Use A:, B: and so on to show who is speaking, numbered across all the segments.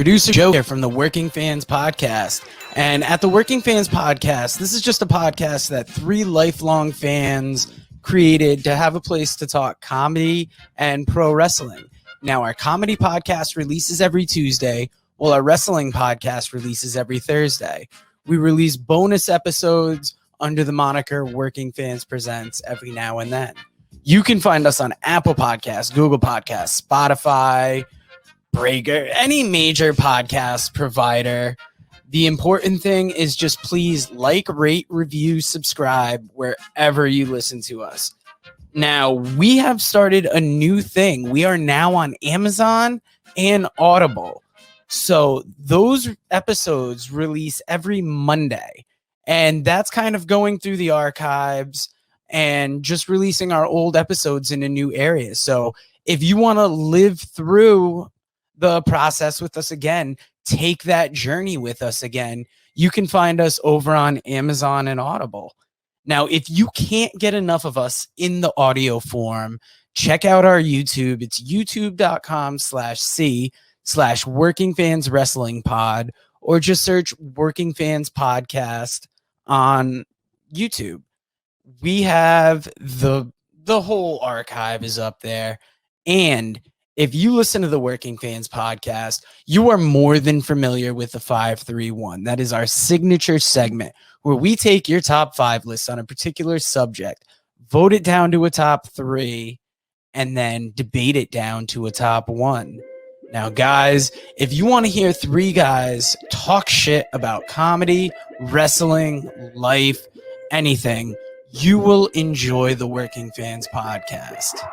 A: Producer Joe here from the Working Fans Podcast. And at the Working Fans Podcast, this is just a podcast that three lifelong fans created to have a place to talk comedy and pro wrestling. Now, our comedy podcast releases every Tuesday, while our wrestling podcast releases every Thursday. We release bonus episodes under the moniker Working Fans Presents every now and then. You can find us on Apple Podcasts, Google Podcasts, Spotify, Breaker, any major podcast provider. The important thing is just please like, rate, review, subscribe wherever you listen to us. Now, we have started a new thing. We are now on Amazon and Audible. So those episodes release every Monday. And that's kind of going through the archives and just releasing our old episodes in a new area. So if you want to live through the process with us again, take that journey with us again, you can find us over on Amazon and Audible. Now, if you can't get enough of us in the audio form, check out our YouTube. It's youtube.com/C/Working Fans Wrestling Pod, or just search Working Fans Podcast on YouTube. We have the whole archive is up there. And if you listen to the Working Fans Podcast, you are more than familiar with the 531. That is our signature segment where we take your top 5 lists on a particular subject, vote it down to a top 3, and then debate it down to a top 1. Now, guys, if you want to hear 3 guys talk shit about comedy, wrestling, life, anything, you will enjoy the Working Fans Podcast.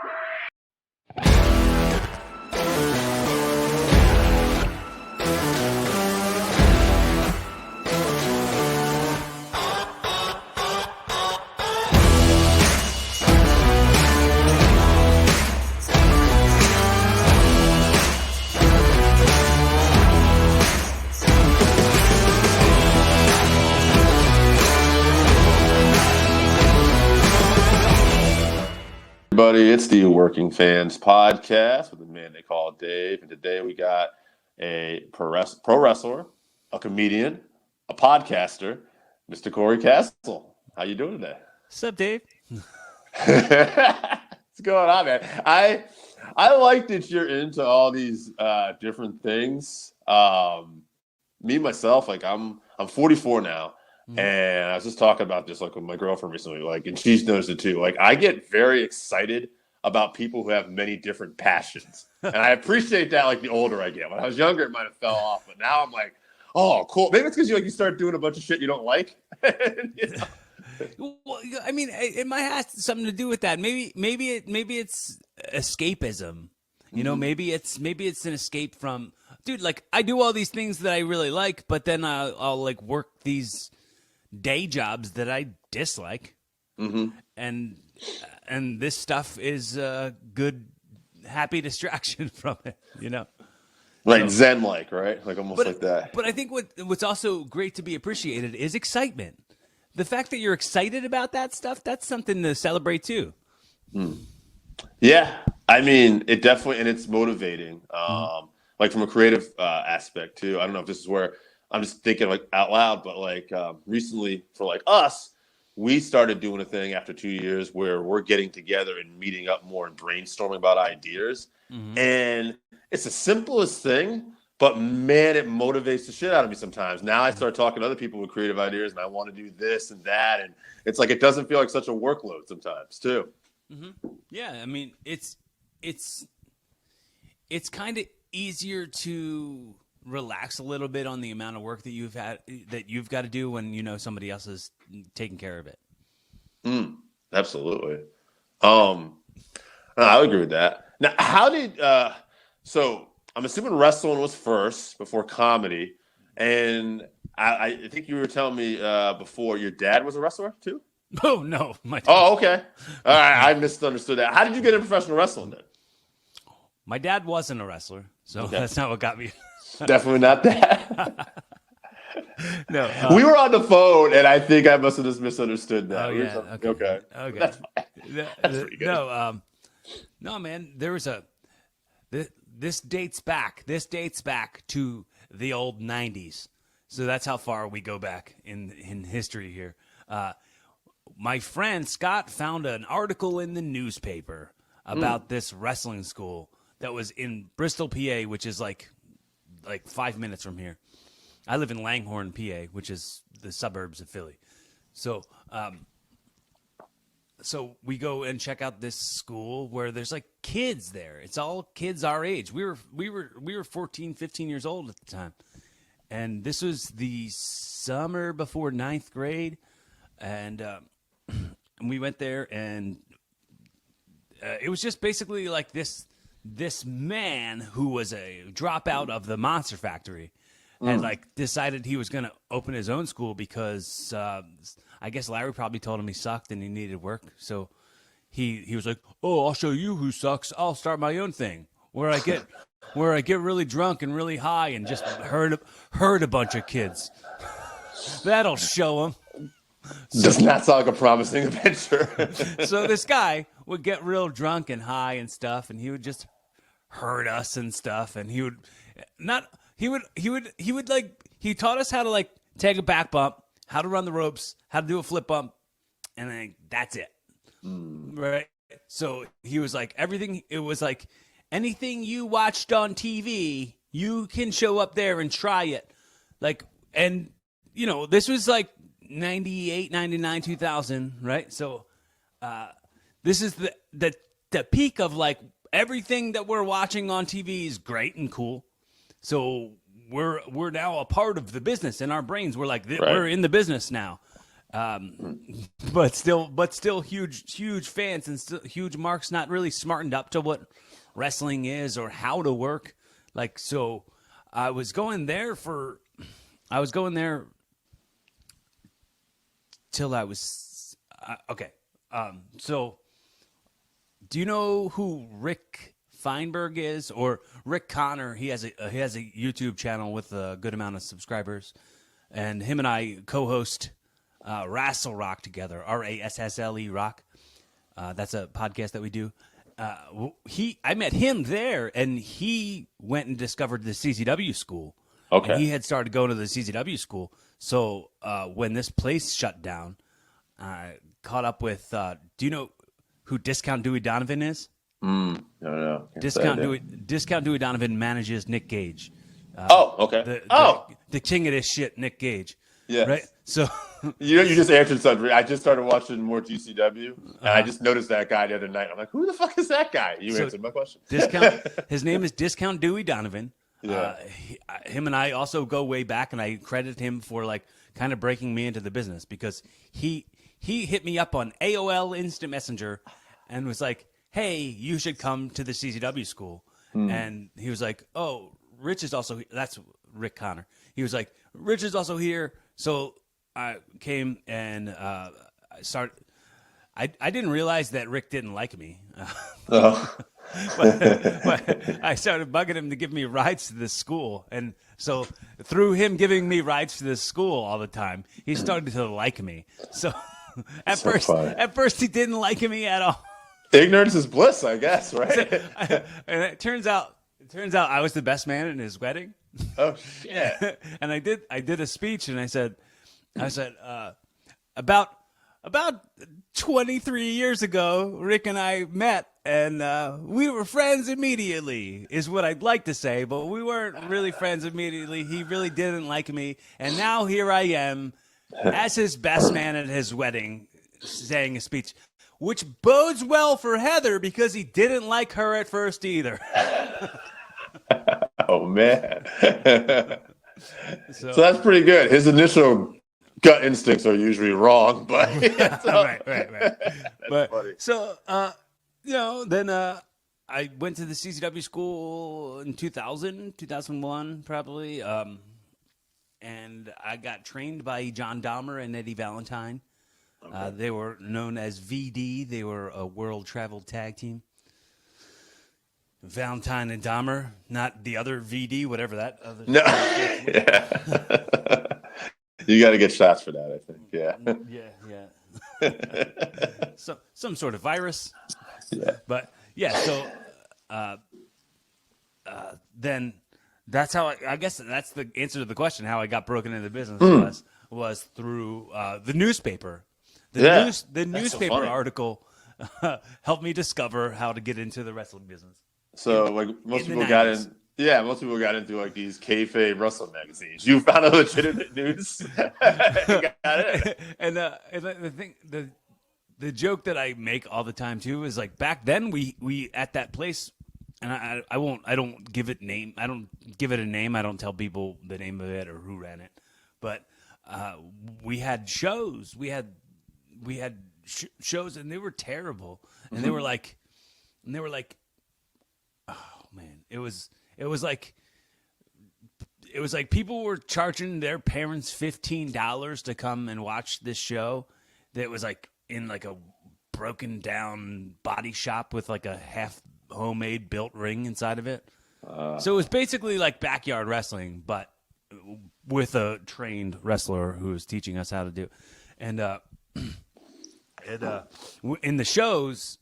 B: Everybody, it's the Working Fans Podcast with the man they call Dave, and today we got a pro wrestler, a comedian, a podcaster, Mr. Cory Kastle. How you doing today?
C: What's up, Dave?
B: What's going on, man? I like that you're into all these different things. Me myself, like I'm 44 now. And I was just talking about this like with my girlfriend recently, like, and she's noticed it too. Like, I get very excited about people who have many different passions, and I appreciate that. Like, the older I get, when I was younger, it might have fell off, but now I'm like, oh, cool. Maybe it's because you start doing a bunch of shit you don't like. You know?
C: Well, I mean, it might have something to do with that. Maybe it's escapism. You know, maybe it's an escape from, dude. Like, I do all these things that I really like, but then I'll like work these day jobs that I dislike, and this stuff is a good, happy distraction from it, you know,
B: like Zen-like, right? Like almost like that.
C: But I think what's also great to be appreciated is excitement. The fact that you're excited about that stuff, that's something to celebrate too.
B: Yeah, I mean, it definitely, and it's motivating. Like from a creative aspect too. I don't know if this is where I'm just thinking like out loud, but like recently for like us, we started doing a thing after 2 years where we're getting together and meeting up more and brainstorming about ideas. And it's the simplest thing, but man, it motivates the shit out of me sometimes. Now I start talking to other people with creative ideas and I want to do this and that. And it's like, it doesn't feel like such a workload sometimes too.
C: Yeah. I mean, it's kind of easier to relax a little bit on the amount of work that you've got to do when you know somebody else is taking care of it.
B: Absolutely. I would agree with that. Now, how did so I'm assuming wrestling was first before comedy, and I think you were telling me before your dad was a wrestler too?
C: Oh no, my dad.
B: Oh, okay. All right, I misunderstood that. How did you get into professional wrestling then?
C: My dad wasn't a wrestler, so that's not what got me.
B: Definitely not that.
C: No,
B: we were on the phone, and I think I must have just misunderstood that.
C: Oh, yeah.
B: Okay. That's fine. That's pretty good.
C: No, man. There was this dates back to the old 90s. So that's how far we go back in history here. My friend Scott found an article in the newspaper about this wrestling school that was in Bristol, PA, which is like 5 minutes from here. I live in Langhorne, PA, which is the suburbs of Philly. So, so we go and check out this school where there's like kids there. It's all kids our age. We were 14, 15 years old at the time. And this was the summer before ninth grade. And we went there, and it was just basically like this man who was a dropout of the Monster Factory had like decided he was going to open his own school because I guess Larry probably told him he sucked and he needed work. So he was like, "Oh, I'll show you who sucks. I'll start my own thing where I get really drunk and really high and just hurt a bunch of kids. That'll show them."
B: Does not sound like a promising adventure.
C: So this guy would get real drunk and high and stuff, and he would just hurt us and stuff. And he taught us how to like take a back bump, how to run the ropes, how to do a flip bump, and then that's it. Right. So he was like everything. It was like anything you watched on TV, you can show up there and try it. Like, and you know, this was like 98, 99, 2000, right? So this is the peak of like everything that we're watching on TV is great and cool. So we're now a part of the business in our brains. We're like, we're in the business now. But still huge fans and still huge marks, not really smartened up to what wrestling is or how to work. Like, so I was going there till I was okay. So do you know who Rick Feinberg is, or Rick Connor? He has a YouTube channel with a good amount of subscribers, and him and I co-host Rassle Rock together. RASSLE Rock. That's a podcast that we do. I met him there, and he went and discovered the CZW school.
B: Okay.
C: And he had started going to the CZW school. So when this place shut down, I caught up with. Do you know who Discount Dewey Donovan is?
B: No.
C: Discount Dewey Donovan manages Nick Gage.
B: Okay.
C: The king of this shit, Nick Gage.
B: Yeah.
C: Right. So
B: you just answered something. I just started watching more GCW, and I just noticed that guy the other night. I'm like, who the fuck is that guy? You answered my question.
C: His name is Discount Dewey Donovan.
B: Yeah.
C: Him and I also go way back, and I credit him for like kind of breaking me into the business because he hit me up on AOL Instant Messenger and was like, "Hey, you should come to the CZW school." And he was like, "Oh, Rich is also here." That's Rick Connor. He was like, "Rich is also here." So I came and I started. I didn't realize that Rick didn't like me. But I started bugging him to give me rides to this school. And so through him giving me rides to this school all the time, he started to like me. So at first he didn't like me at all.
B: Ignorance is bliss, I guess, right?
C: And it turns out I was the best man in his wedding.
B: Oh shit.
C: And I did a speech, and I said about 23 years ago, Rick and I met, and we were friends immediately, is what I'd like to say, but we weren't really friends immediately. He really didn't like me, and now here I am as his best man at his wedding saying a speech, which bodes well for Heather because he didn't like her at first either.
B: Oh, man. So that's pretty good. His initial gut instincts are usually wrong, but
C: right. But
B: funny.
C: So then I went to the CCW school in 2001 probably, and I got trained by John Dahmer and Eddie Valentine. Okay. They were known as VD. They were a world travel tag team. Valentine and Dahmer, not the other VD, whatever that other.
B: No. Yeah. You got to get shots for that, I think. Yeah.
C: So some sort of virus.
B: Yeah.
C: But yeah, so then that's how I guess that's the answer to the question. How I got broken into the business was through the newspaper. The newspaper
B: funny.
C: article helped me discover how to get into the wrestling business.
B: So most people got in. Yeah, most people got into like these kayfabe wrestling magazines. You found a legitimate news. You got it.
C: And the joke that I make all the time too is like back then we at that place, and I don't give it a name. I don't tell people the name of it or who ran it, but we had shows. We had shows, and they were terrible. And they were like, oh man, it was like people were charging their parents $15 to come and watch this show that was like in like a broken down body shop with like a half homemade built ring inside of it. So it was basically like backyard wrestling, but with a trained wrestler who was teaching us how to do it. And in the shows,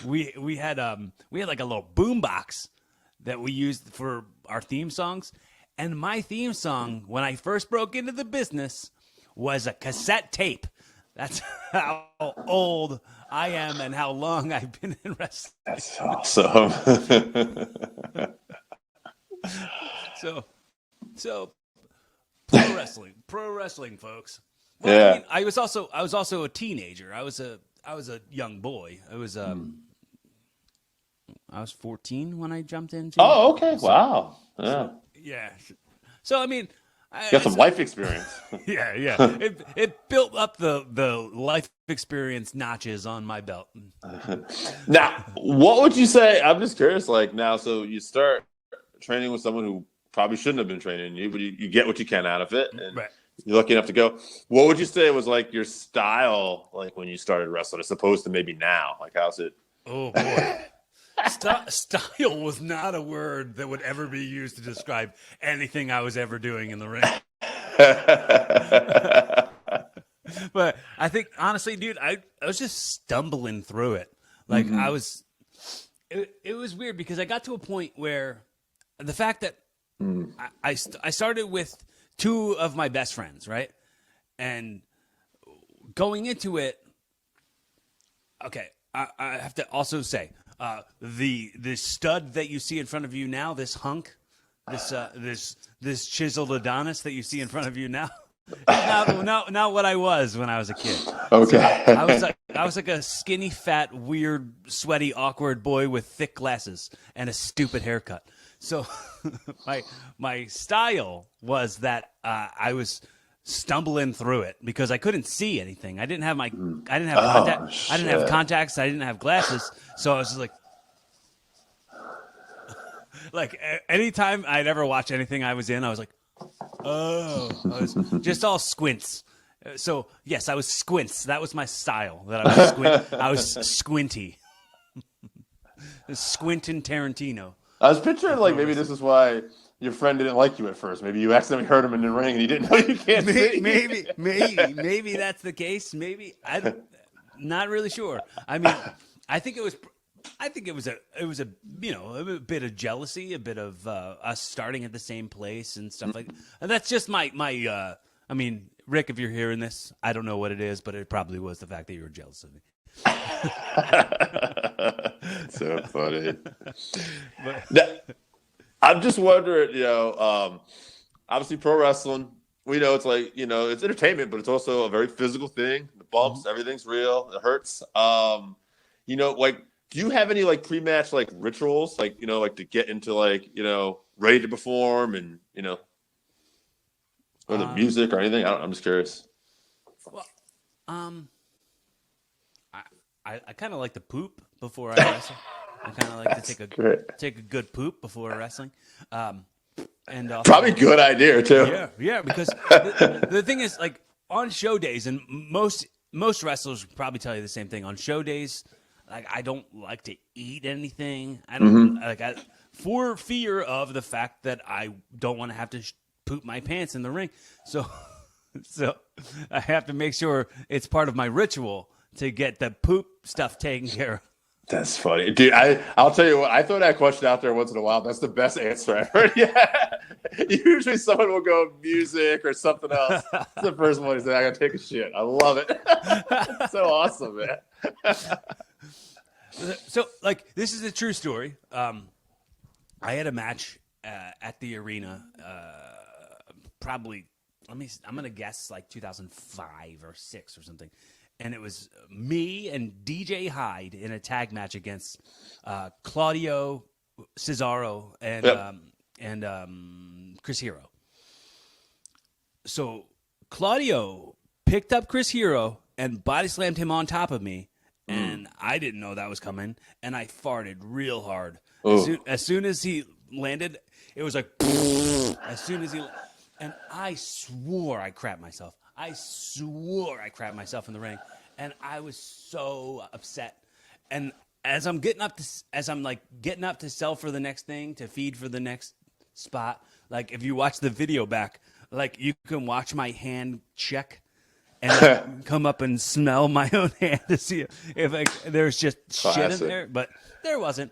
C: we had like a little boom box that we used for our theme songs. And my theme song, when I first broke into the business, was a cassette tape. That's how old I am and how long I've been in wrestling.
B: That's awesome.
C: So pro wrestling, folks.
B: Well, yeah.
C: I mean, I was also a teenager. I was a young boy. I was 14 when I jumped into.
B: Oh, okay. Wow.
C: Yeah. So I mean,
B: you got some life experience.
C: Yeah. It built up the life experience notches on my belt.
B: Now, what would you say? I'm just curious. Like now, so you start training with someone who probably shouldn't have been training you, but you get what you can out of it, and
C: right.
B: You're lucky enough to go. What would you say was like your style, like when you started wrestling, as opposed to maybe now? Like, how's it?
C: Oh boy. Style was not a word that would ever be used to describe anything I was ever doing in the ring. But I think, honestly, dude, I was just stumbling through it. Like, it was weird because I got to a point where the fact that I started with two of my best friends, right? And going into it, okay, I have to also say, the stud that you see in front of you now, this hunk, this chiseled Adonis that you see in front of you now, not what I was when I was a kid.
B: Okay,
C: so I was like a skinny, fat, weird, sweaty, awkward boy with thick glasses and a stupid haircut. So my style was that I was stumbling through it because I couldn't see anything. I didn't have contacts. I didn't have glasses. So I was just like anytime I'd ever watch anything I was in, I was like, oh, I was just all squints. So yes, I was squints. That was my style. I was squinty. Squintin' Tarantino.
B: I was picturing like maybe this is why your friend didn't like you at first. Maybe you accidentally heard him in the ring and he didn't know you can't see.
C: Maybe that's the case. Maybe I'm not really sure. I mean, I think it was a bit of jealousy, a bit of us starting at the same place and stuff like that. And that's just my I mean, Rick, if you're hearing this, I don't know what it is, but it probably was the fact that you were jealous of me.
B: So funny. I'm just wondering, obviously pro wrestling, we know it's like, it's entertainment, but it's also a very physical thing. The bumps, everything's real. It hurts. Like, do you have any like pre-match like rituals, like, like to get into like, ready to perform and, or the music or anything? I'm just curious.
C: Well, I kind of like to poop before I wrestle. I kind of like to take a good poop before wrestling. And also,
B: probably good idea too.
C: Yeah, because the thing is, like on show days, and most wrestlers probably tell you the same thing. On show days, like I don't like to eat anything. I don't for fear of the fact that I don't want to have to poop my pants in the ring. So I have to make sure it's part of my ritual to get the poop stuff taken care of.
B: That's funny, dude. I'll tell you what. I throw that question out there once in a while. That's the best answer I've heard. Yeah. Usually someone will go music or something else. It's the first one. He said, "I gotta take a shit." I love it. It's so awesome, man.
C: So, like, this is a true story. I had a match at the arena, probably. I'm gonna guess like 2005 or 6 or something, and it was me and DJ Hyde in a tag match against Claudio Cesaro and Chris Hero. So Claudio picked up Chris Hero and body slammed him on top of me, and I didn't know that was coming, and I farted real hard. As soon as he landed, it was like as soon as he. And I swore I crapped myself. I swore I crapped myself in the ring, and I was so upset. And as I'm getting up to sell for the next thing, to feed for the next spot, like if you watch the video back, like you can watch my hand check, and I come up and smell my own hand to see if there's just shit in there, but there wasn't.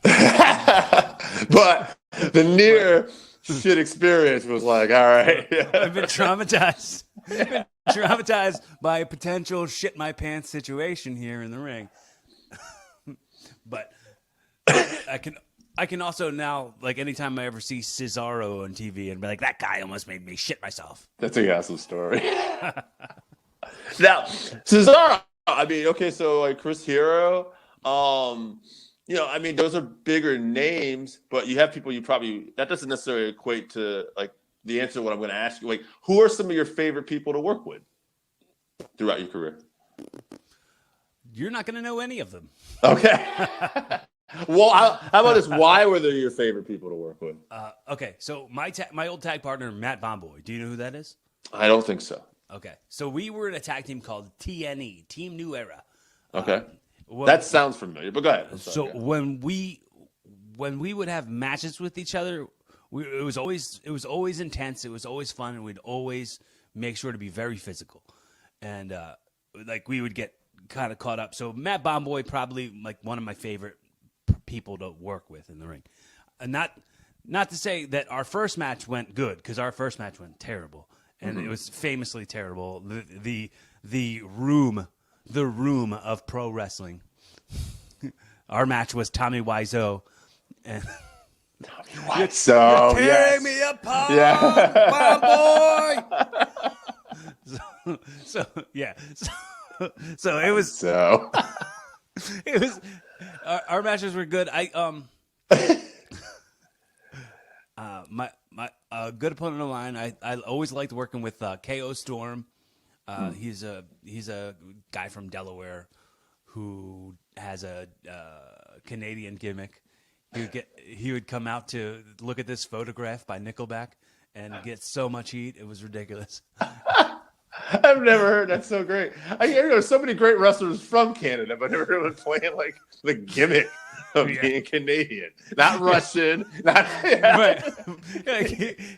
B: But the near shit experience was like, all right.
C: I've been traumatized. By a potential shit my pants situation here in the ring. But I can also now, like, anytime I ever see Cesaro on TV and be like, that guy almost made me shit myself.
B: That's a awesome story. Now, Cesaro, I mean, okay, so like Chris Hero, I mean, those are bigger names, but you have people that doesn't necessarily equate to like the answer to what I'm going to ask you. Like, who are some of your favorite people to work with throughout your career?
C: You're not going to know any of them.
B: Okay. Well, how about this? Why were they your favorite people to work with?
C: Okay, so my old tag partner, Matt Bomboy, do you know who that is?
B: I don't think so.
C: Okay, so we were in a tag team called TNE, Team New Era.
B: Okay. That sounds familiar, but go ahead.
C: So when we would have matches with each other, it was always intense. It was always fun, and we'd always make sure to be very physical, and like we would get kind of caught up. So Matt Bomboy, probably like one of my favorite people to work with in the ring. And not to say that our first match went good, because our first match went terrible, and it was famously terrible. The room of pro wrestling. Our match was Tommy Wiseau and
B: Tommy Wiseau.
C: You're tearing me apart, boy. So it was.
B: So
C: it was. Our matches were good. My good opponent of mine. I always liked working with KO Storm. He's a guy from Delaware who has a Canadian gimmick. He would come out to look at this photograph by Nickelback and get so much heat, it was ridiculous.
B: I've never heard. That's so great. I hear there's so many great wrestlers from Canada, but never really playing like the gimmick of being Canadian, not Russian, not.
C: Right. Like,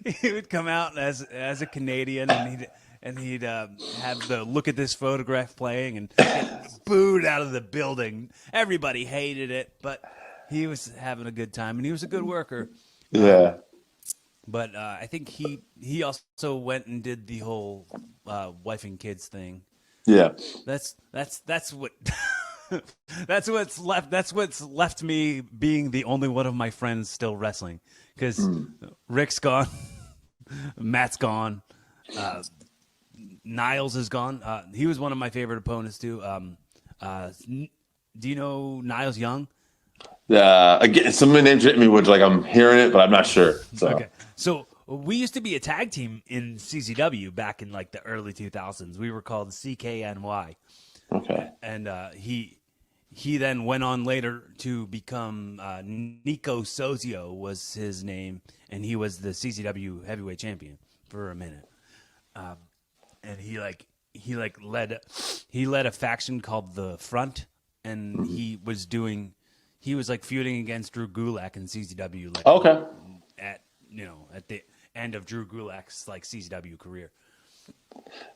C: he would come out as a Canadian, and he'd have the look at this photograph playing and get booed out of the building. Everybody hated it, but he was having a good time, and he was a good worker.
B: Yeah.
C: But I think he also went and did the whole wife and kids thing.
B: Yeah.
C: That's what that's what's left me being the only one of my friends still wrestling, because Rick's gone, Matt's gone, Niles is gone. He was one of my favorite opponents too. Do you know Niles Young?
B: Again, some of the names hit me, which like I'm hearing it, but I'm not sure. So.
C: Okay. So we used to be a tag team in CZW back in like the early 2000s. We were called CKNY.
B: Okay.
C: And he then went on later to become Nico Sozio was his name, and he was the CZW heavyweight champion for a minute. And he led a faction called the Front, and he was like feuding against Drew Gulak in CZW. Like, at the end of Drew Gulak's like CZW career.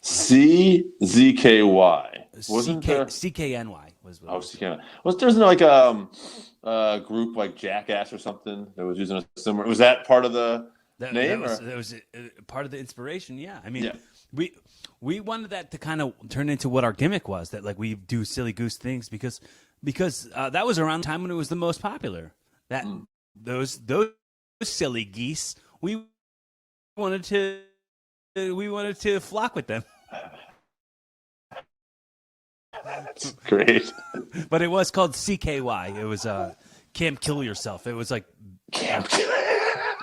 B: CZKY. Wasn't there?
C: CKNY was what it was.
B: CKNY. There's no like group like Jackass or something that was using a similar? Was that part of the name?
C: That was part of the inspiration. Yeah, I mean, we wanted that to kind of turn into what our gimmick was. That like we do silly goose things because that was around the time when it was the most popular. That those silly geese, we wanted to flock with them.
B: That's great.
C: But it was called CKY. It was Camp Kill Yourself. It was like
B: Camp Kill.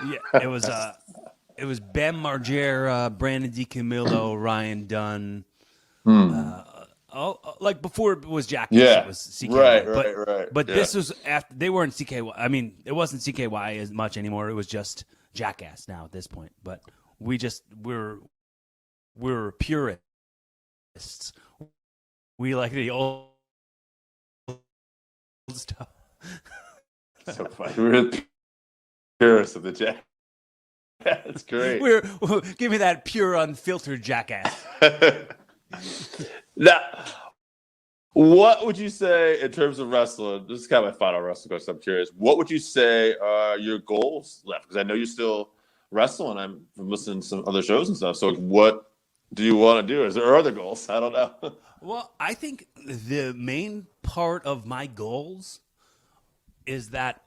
C: Yeah, it was Bam Margera, Brandon DiCamillo, Ryan Dunn. Like before it was Jackass, it was CKY.
B: Right.
C: But this was after they weren't CKY. I mean, it wasn't CKY as much anymore. It was just Jackass now at this point. But we're purists. We like the old stuff.
B: So funny. We're the purists of the Jackass. That's great.
C: Give me that pure, unfiltered Jackass.
B: Now, what would you say in terms of wrestling? This is kind of my final wrestling question. I'm curious. What would you say are your goals left? Because I know you're still wrestling. I'm listening to some other shows and stuff. So, what do you want to do? Is there other goals? I don't know.
C: Well, I think the main part of my goals is that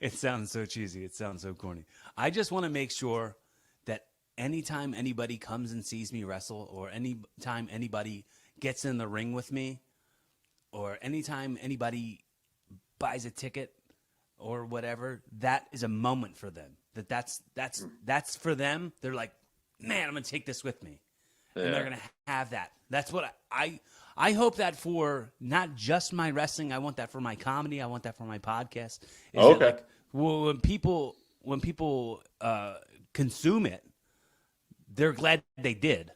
C: it sounds so cheesy. It sounds so corny. I just want to make sure that anytime anybody comes and sees me wrestle, or anytime anybody gets in the ring with me, or anytime anybody buys a ticket or whatever, that is a moment for them. That's for them. They're like, man, I'm going to take this with me. Yeah. And they're going to have that. That's what I hope that for not just my wrestling. I want that for my comedy. I want that for my podcast.
B: Okay.
C: Like, well, when people consume it, they're glad they did.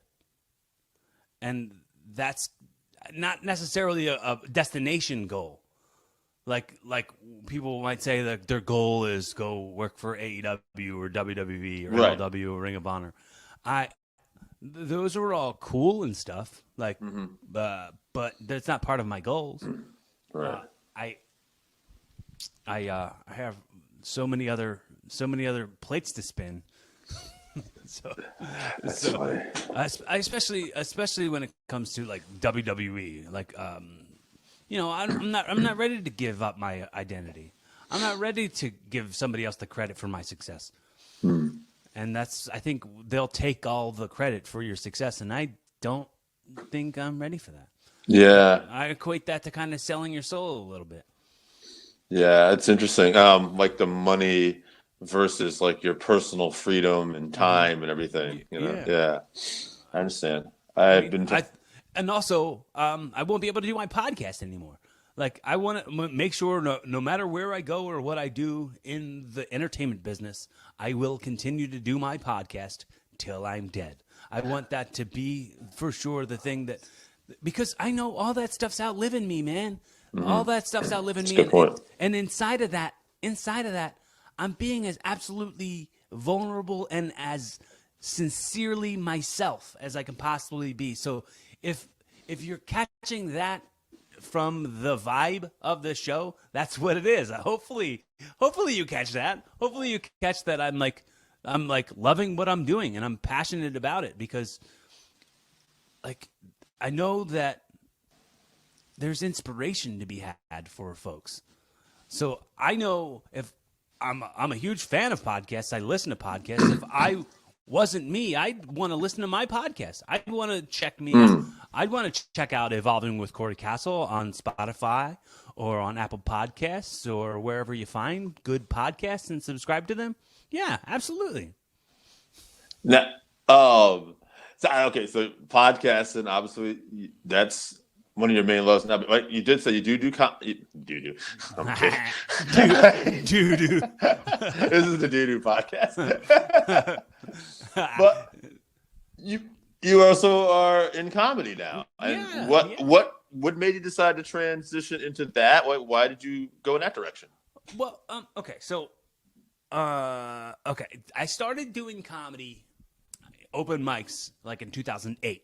C: And that's not necessarily a destination goal. Like people might say that their goal is go work for AEW or WWE or MLW or Ring of Honor. Those are all cool and stuff. Like, but that's not part of my goals.
B: Right.
C: I have so many other plates to spin.
B: That's funny.
C: I especially when it comes to like WWE, like I'm not ready to give up my identity. I'm not ready to give somebody else the credit for my success. And I think they'll take all the credit for your success, and I don't think I'm ready for that.
B: Yeah.
C: I equate that to kind of selling your soul a little bit.
B: Yeah, it's interesting. Like the money versus like your personal freedom and time and everything. You know? Yeah. I understand.
C: And also, I won't be able to do my podcast anymore. Like, I want to make sure no matter where I go or what I do in the entertainment business, I will continue to do my podcast till I'm dead. I want that to be, for sure, the thing that – because I know all that stuff's outliving me, man. All that stuff's outliving me.
B: Good point.
C: And inside of that, I'm being as absolutely vulnerable and as sincerely myself as I can possibly be. So if you're catching that – from the vibe of the show, that's what it is. Hopefully you catch that. Hopefully you catch that I'm like loving what I'm doing and I'm passionate about it, because like I know that there's inspiration to be had for folks. So I know if I'm a huge fan of podcasts, I listen to podcasts. If I wasn't me, I'd want to listen to my podcast. I'd want to check me out. I'd want to check out Evolving with Cory Kastle on Spotify or on Apple Podcasts or wherever you find good podcasts and subscribe to them. Yeah, absolutely.
B: Now, so podcasting, obviously, that's one of your main loves. Now, like you did say, you do. I'm kidding.
C: Do.
B: This is the do podcast. But you also are in comedy now. And what made you decide to transition into that? Why did you go in that direction?
C: Well, okay, so Okay. I started doing comedy, open mics, like in 2008.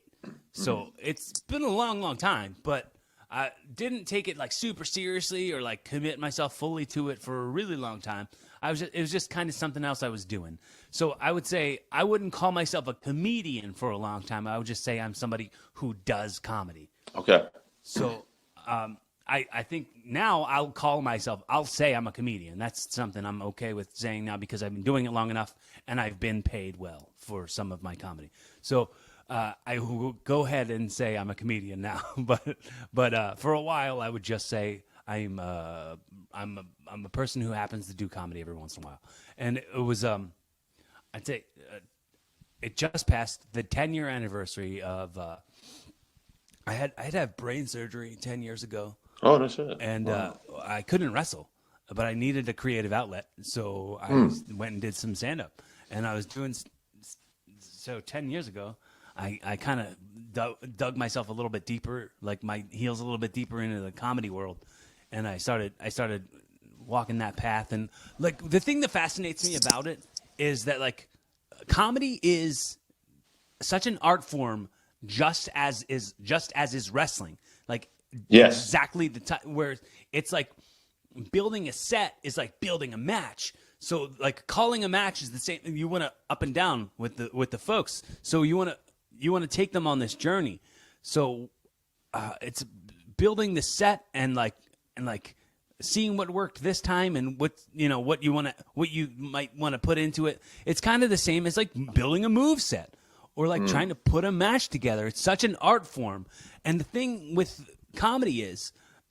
C: So it's been a long, long time, but I didn't take it like super seriously or like commit myself fully to it for a really long time. It was just kind of something else I was doing. So I would say I wouldn't call myself a comedian for a long time. I would just say I'm somebody who does comedy.
B: Okay.
C: So I think now I'll say I'm a comedian. That's something I'm okay with saying now because I've been doing it long enough and I've been paid well for some of my comedy. So I will go ahead and say I'm a comedian now. but for a while I would just say I'm a person who happens to do comedy every once in a while. And it was I'd say it just passed the 10-year anniversary of I had to have brain surgery 10 years ago.
B: Oh, no shit.
C: And I couldn't wrestle, but I needed a creative outlet. So I went and did some stand-up. And I was doing so 10 years ago, I kind of dug myself a little bit deeper, like my heels a little bit deeper into the comedy world. And I started walking that path. And like the thing that fascinates me about it is that like comedy is such an art form just as is wrestling. Like
B: Yes.
C: exactly the time where it's like building a set is like building a match. So like calling a match is the same. You want to up and down with the folks. So you want to take them on this journey. So it's building the set and seeing what worked this time and what you might want to put into it. It's kind of the same as like building a move set or like trying to put a match together. It's such an art form. And the thing with comedy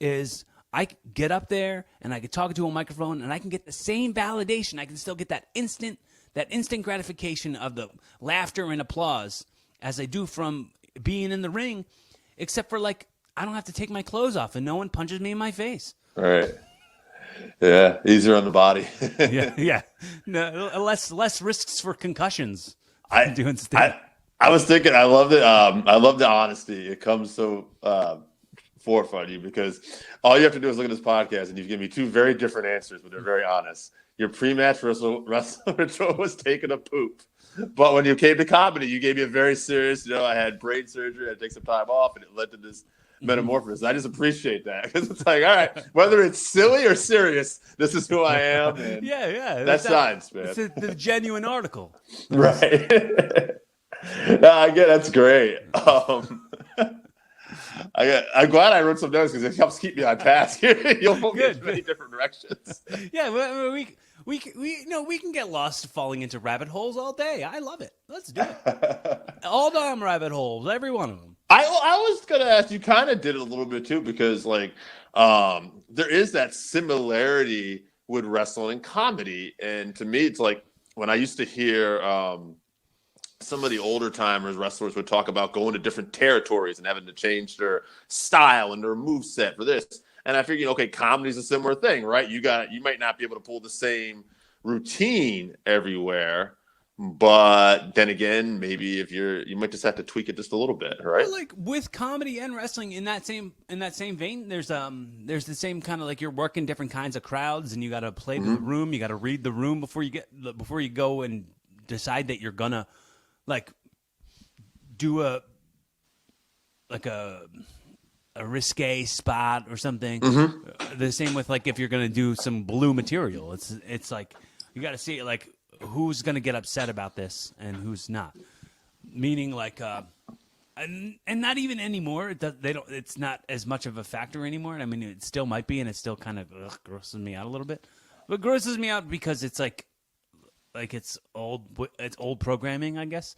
C: is I get up there and I can talk to a microphone and I can get the same validation. I can still get that instant gratification of the laughter and applause as I do from being in the ring, except for like I don't have to take my clothes off and no one punches me in my face.
B: All right. Yeah, easier on the body.
C: yeah. No, less risks for concussions. Doing
B: I was thinking, I love it. I love the honesty. It comes so forefront of you because all you have to do is look at this podcast and you've given me two very different answers, but they're very honest. Your pre-match wrestle ritual was taking a poop, but when you came to comedy, you gave me a very serious. I had brain surgery. I had to take some time off, and it led to this metamorphosis. I just appreciate that because it's like, all right, whether it's silly or serious, this is who I am. And
C: yeah,
B: that's science, man.
C: It's the genuine article,
B: right? No, I get that's great. I'm glad I wrote some notes because it helps keep me on task here. You'll go in many different directions.
C: Yeah, we can get lost falling into rabbit holes all day. I love it. Let's do it. All damn rabbit holes, every one of them.
B: I was gonna ask you. Kind of did it a little bit too because like there is that similarity with wrestling and comedy, and to me, it's like when I used to hear. Some of the older timers wrestlers would talk about going to different territories and having to change their style and their move set for this. And I figured, okay, comedy is a similar thing, right? You might not be able to pull the same routine everywhere, but then again, maybe if you might just have to tweak it just a little bit, right?
C: Well, like with comedy and wrestling in that same vein, there's the same kind of like you're working different kinds of crowds and you got to play to the room, you got to read the room before you go and decide that you're gonna like do a risque spot or something. The same with like if you're gonna do some blue material, it's like you got to see like who's gonna get upset about this and who's not. Meaning like and not even anymore. It's not as much of a factor anymore. I mean, it still might be, and it still kind of grosses me out a little bit. But grosses me out because it's like it's old programming, I guess.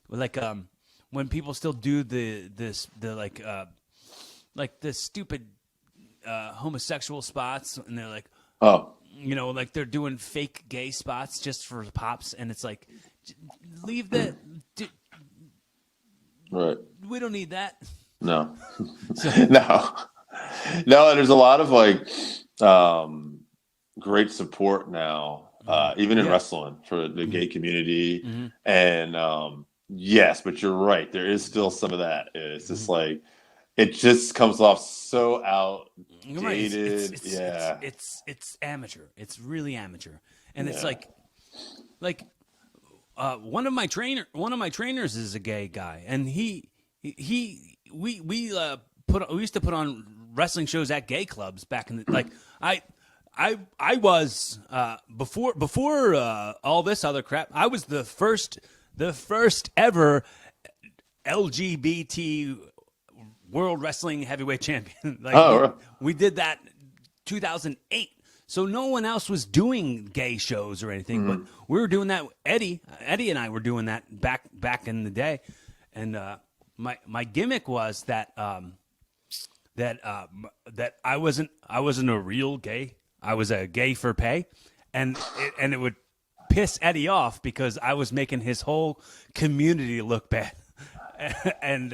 C: Like when people still do the stupid homosexual spots, and they're like, like they're doing fake gay spots just for pops, and it's like, leave that.
B: Right.
C: We don't need that.
B: No. No. There's a lot of like great support now. Even in wrestling for the gay community. And yes, but you're right. There is still some of that. It's just like, it just comes off so outdated.
C: It's amateur. It's really amateur. And it's like, like one of my trainers is a gay guy, and we used to put on wrestling shows at gay clubs back in the like I was before all this other crap. I was the first ever LGBT World Wrestling Heavyweight Champion. We did that 2008. So no one else was doing gay shows or anything, but we were doing that. Eddie and I were doing that back in the day, and my gimmick was that I wasn't a real gay. I was a gay for pay, and it would piss Eddie off because I was making his whole community look bad. And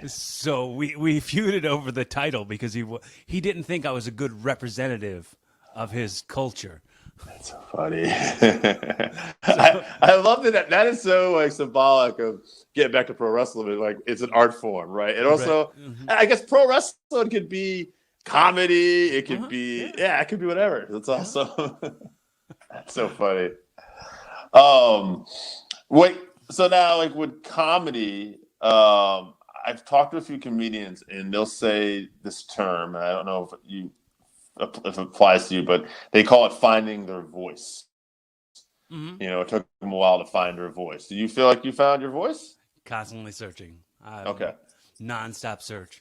C: so we feuded over the title because he didn't think I was a good representative of his culture.
B: That's so funny. I love that. That is so like symbolic of getting back to pro wrestling. Like it's an art form, right? And also, I guess pro wrestling could be comedy. It could be it could be whatever. That's awesome. That's so funny. Wait. So now, like with comedy, I've talked to a few comedians, and they'll say this term, and I don't know if it applies to you, but they call it finding their voice. You know, it took them a while to find their voice. Do you feel like you found your voice?
C: Constantly searching.
B: Okay.
C: Nonstop search.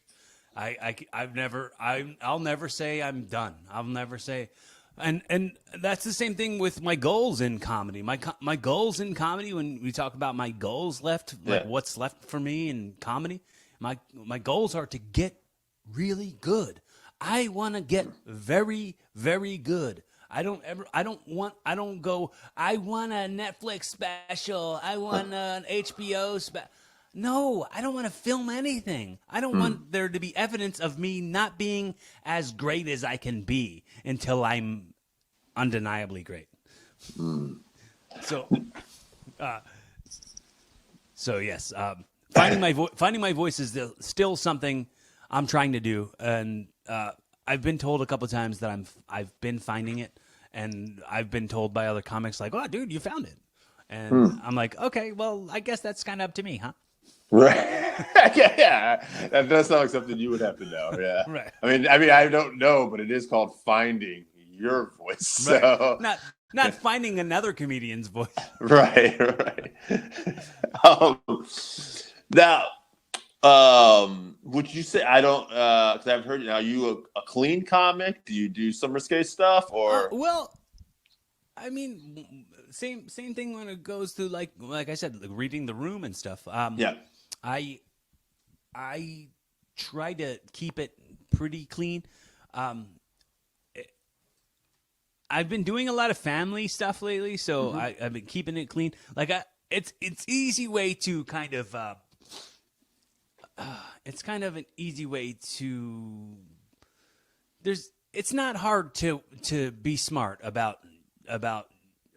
C: I'll never say I'm done. I'll never say, and that's the same thing with my goals in comedy. My goals in comedy, when we talk about my goals left, like what's left for me in comedy, my goals are to get really good. I want to get very, very good. I don't go, I want a Netflix special. I want an HBO special. No, I don't want to film anything. I don't want there to be evidence of me not being as great as I can be until I'm undeniably great. So yes, finding my voice is still something I'm trying to do, and I've been told a couple of times that I've been finding it, and I've been told by other comics like, "Oh, dude, you found it," and I'm like, "Okay, well, I guess that's kind of up to me, huh?"
B: Right. Yeah. That does sound like something you would have to know. Yeah.
C: Right.
B: I mean, I don't know, but it is called finding your voice. So
C: not finding another comedian's voice.
B: Right. Now, would you say I don't? Because I've heard. Are you a clean comic? Do you do some risque stuff, or?
C: Well, I mean, same thing when it goes to like I said, like reading the room and stuff. I try to keep it pretty clean. I've been doing a lot of family stuff lately, so I've been keeping it clean. Like it's easy way to kind of. It's kind of an easy way to. It's not hard to be smart about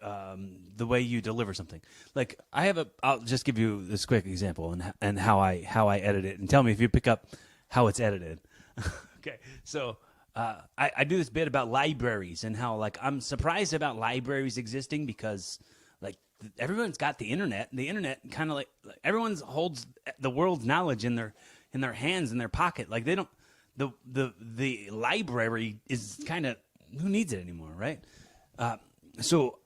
C: the way you deliver something. Like I'll just give you this quick example and how I edit it, and tell me if you pick up how it's edited. Okay, so I do this bit about libraries and how like I'm surprised about libraries existing because like everyone's got the internet. The internet kind of like everyone holds the world's knowledge in their hands, in their pocket. Like they don't. The library is kind of, who needs it anymore, right? So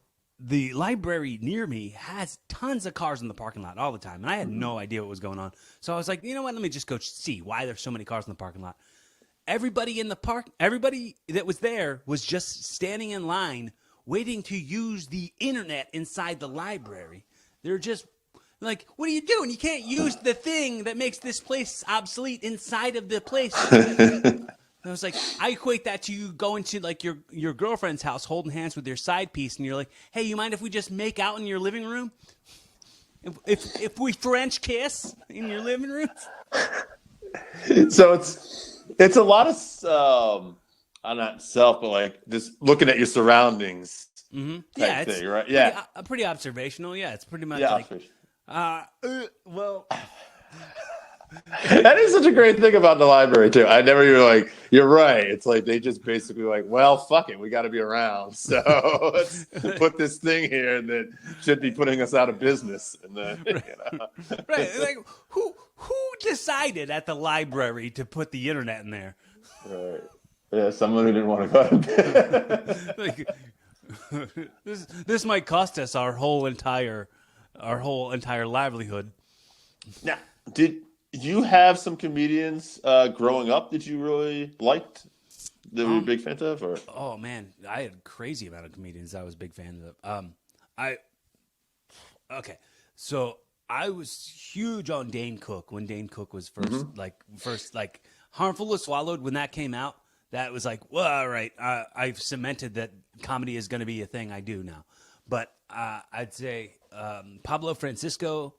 C: the library near me has tons of cars in the parking lot all the time, and I had no idea what was going on. So I was like, you know what? Let me just go see why there's so many cars in the parking lot. Everybody that was there was just standing in line waiting to use the internet inside the library. They're just like, what are you doing? You can't use the thing that makes this place obsolete inside of the place. I was like, I equate that to you going to like your girlfriend's house, holding hands with your side piece, and you're like, hey, you mind if we just make out in your living room? If we French kiss in your living room?
B: So it's a lot of not self, but like just looking at your surroundings. Type thing, right? Yeah,
C: pretty observational. Yeah, it's pretty much
B: yeah,
C: like. Well,
B: That is such a great thing about the library too. I never even like. You're right. It's like they just basically like, well, fuck it, we got to be around, so let's put this thing here that should be putting us out of business. And then,
C: Right? Like who decided at the library to put the internet in there?
B: Right. Yeah, someone who didn't want to go to bed.
C: Like, this might cost us our whole entire livelihood.
B: Now, did you have some comedians growing up that you really liked that you were big fans of? Or
C: Oh man, I had a crazy amount of comedians I was big fans of. So I was huge on Dane Cook when Dane Cook was first Harmful to Swallowed when that came out. That was like, well, all right, I've cemented that comedy is going to be a thing I do now. But I'd say Pablo Francisco,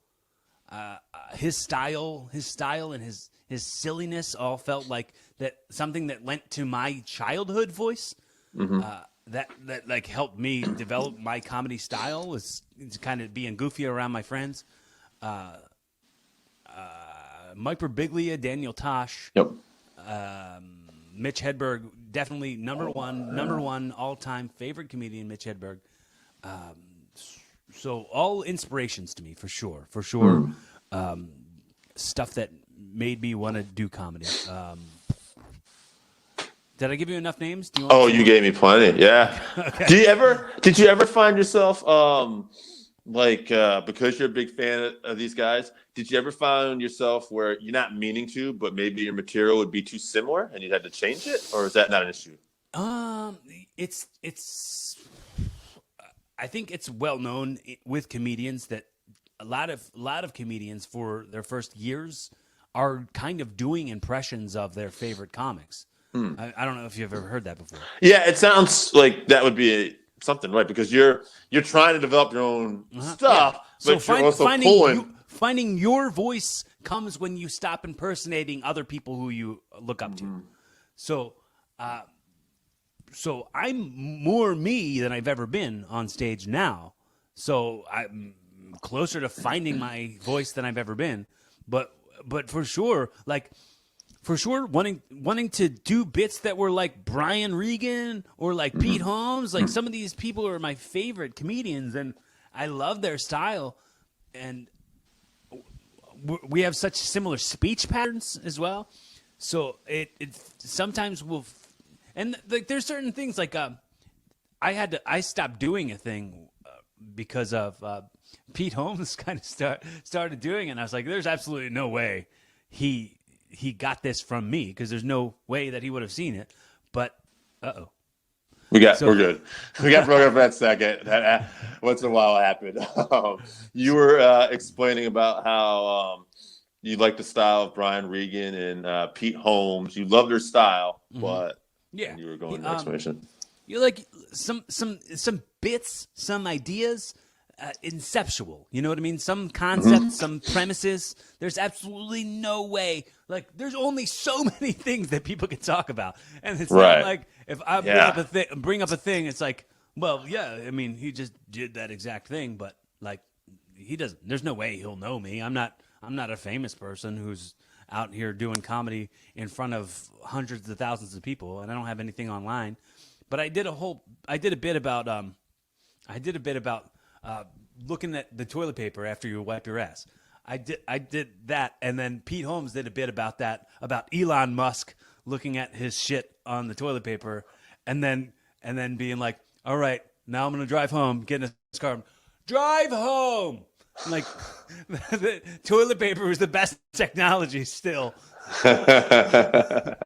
C: his style and his silliness all felt like that something that lent to my childhood voice. That like helped me develop my comedy style was kind of being goofy around my friends. Mike Birbiglia, Daniel Tosh.
B: yep.
C: Mitch Hedberg, definitely number one all-time favorite comedian, Mitch Hedberg. So all inspirations to me, for sure. Stuff that made me want to do comedy. Did I give you enough names? Do you want
B: You gave me plenty. Yeah.
C: Okay.
B: Did you ever find yourself because you're a big fan of these guys? Did you ever find yourself where you're not meaning to, but maybe your material would be too similar and you had to change it, or is that not an issue?
C: It's. I think it's well known with comedians that a lot of comedians for their first years are kind of doing impressions of their favorite comics. I don't know if you've ever heard that before.
B: Yeah, it sounds like that would be something, right? Because you're trying to develop your own stuff,
C: So
B: but you're also pulling.
C: finding your voice comes when you stop impersonating other people who you look up to. So I'm more me than I've ever been on stage now. So I'm closer to finding my voice than I've ever been. But for sure, wanting to do bits that were like Brian Regan or like Pete Holmes. Like some of these people are my favorite comedians, and I love their style. And we have such similar speech patterns as well. So it sometimes will, and like there's certain things like I stopped doing a thing because of Pete Holmes kind of started doing it. And I was like, there's absolutely no way he got this from me, because there's no way that he would have seen it. But we're
B: good. We got broken up for that second. That once in a while happened. You were explaining about how you like the style of Brian Regan and Pete Holmes. You love their style, but you were going to explanation.
C: You like some bits, some ideas. Inceptual, you know what I mean? Some concepts, some premises. There's absolutely no way. Like, there's only so many things that people can talk about, and it's not like if I bring up a thing, it's like, well, yeah, I mean, he just did that exact thing, but like, he doesn't. There's no way he'll know me. I'm not a famous person who's out here doing comedy in front of hundreds of thousands of people, and I don't have anything online. But I did a bit about looking at the toilet paper after you wipe your ass. I did that, and then Pete Holmes did a bit about that, about Elon Musk looking at his shit on the toilet paper, and then being like, all right, now I'm gonna drive home, get in his car, drive home. Like, the toilet paper was the best technology still. But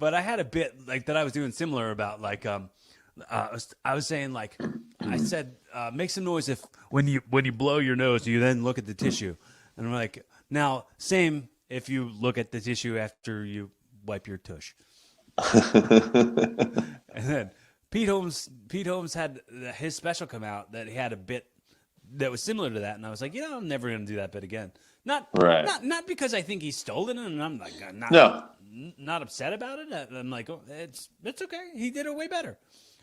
C: I had a bit like that I was doing similar about like I was saying, like, I said, make some noise if when you blow your nose, you then look at the tissue. And I'm like, now, same if you look at the tissue after you wipe your tush. And then Pete Holmes had his special come out that he had a bit that was similar to that, and I was like, I'm never going to do that bit again. Not because I think he stole it, and I'm like, not upset about it. I'm like, oh, it's okay. He did it way better.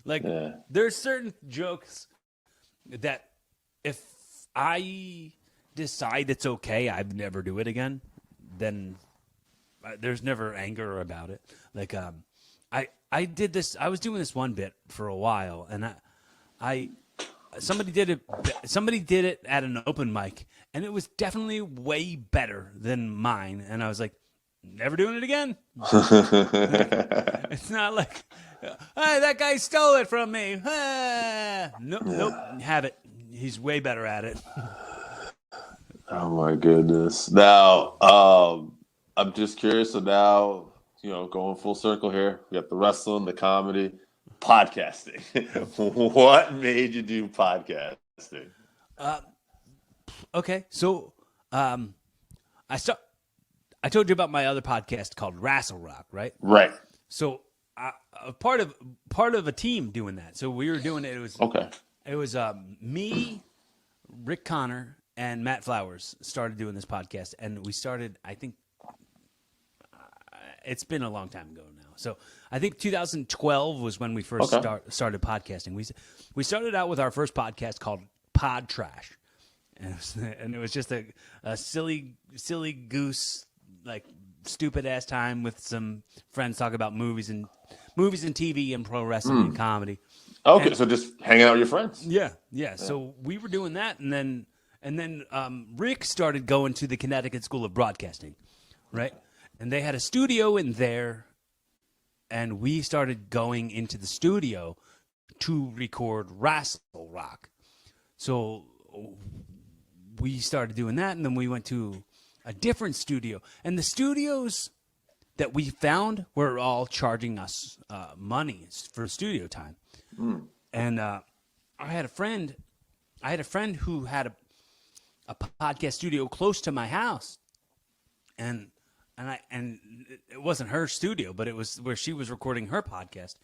C: Like, there's certain jokes that if I decide it's okay, I'd never do it again. then there's never anger about it. Like I did this. I was doing this one bit for a while, and somebody did it at an open mic, and it was definitely way better than mine. And I was like, never doing it again. It's not like, hey, that guy stole it from me. Nope, have it. He's way better at it.
B: Oh my goodness. Now, I'm just curious. So now, going full circle here, we got the wrestling, the comedy, podcasting. What made you do podcasting?
C: Okay, so I told you about my other podcast called Wrestle Rock, right?
B: Right.
C: So part of a team doing that. So we were doing it. It was me, Rick Connor, and Matt Flowers started doing this podcast, and we started. I think it's been a long time ago now. So I think 2012 was when we first started podcasting. We started out with our first podcast called Pod Trash, and it was just a silly goose, like stupid ass time with some friends talking about movies and TV and pro wrestling and comedy.
B: Okay, so just hanging out with your friends.
C: Yeah. So we were doing that, and then Rick started going to the Connecticut School of Broadcasting, right? And they had a studio in there, and we started going into the studio to record Wrestle Rock. So we started doing that, and then we went to a different studio. And the studios that we found were all charging us money for studio time. And I had a friend who had a podcast studio close to my house, and it wasn't her studio, but it was where she was recording her podcast.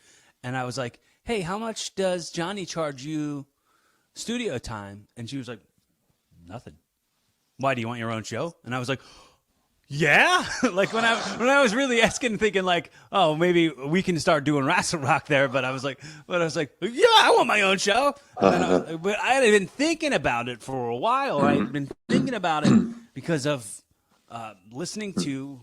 C: And I was like, hey, how much does Johnny charge you studio time? And she was like, nothing. Why, do you want your own show? And I was like, yeah. Like when I was really asking, thinking like, oh, maybe we can start doing Wrestle Rock there. But I was like, yeah, I want my own show. But I had been thinking about it for a while. I had been thinking about it because of listening to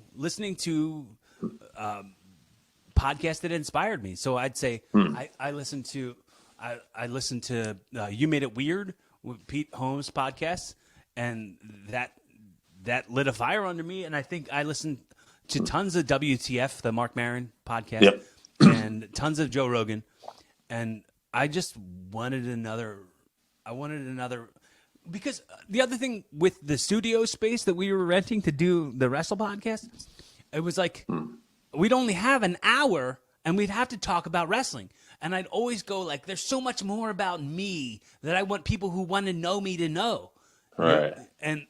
C: podcasts that inspired me. So I'd say I listened to You Made It Weird with Pete Holmes' podcast, and that lit a fire under me. And I think I listened to tons of WTF, the Mark Maron podcast, and tons of Joe Rogan. And I just wanted another, because the other thing with the studio space that we were renting to do the Wrestle podcast, it was like we'd only have an hour and we'd have to talk about wrestling. And I'd always go like, there's so much more about me that I want people who want to know me to know.
B: Right.
C: And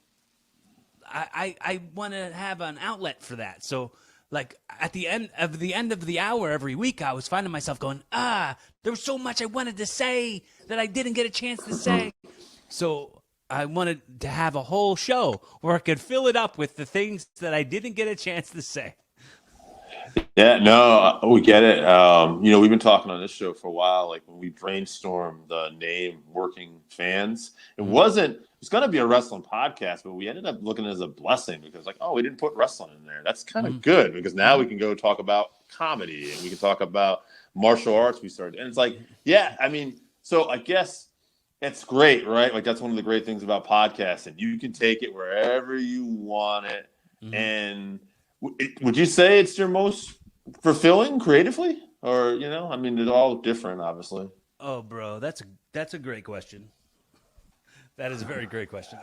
C: I want to have an outlet for that. So like at the end of the hour every week, I was finding myself going, there was so much I wanted to say that I didn't get a chance to say. So I wanted to have a whole show where I could fill it up with the things that I didn't get a chance to say.
B: Yeah, no, we get it. We've been talking on this show for a while. Like when we brainstormed the name Working Fans, it was going to be a wrestling podcast, but we ended up looking at it as a blessing because we didn't put wrestling in there. That's kind of good because now we can go talk about comedy and we can talk about martial arts we started. And it's like, yeah, I mean, so I guess it's great, right? Like that's one of the great things about podcasting. You can take it wherever you want it. And would you say it's your most fulfilling creatively? Or, I mean, they're all different, obviously.
C: Oh, bro, that's a great question. That is a very great question.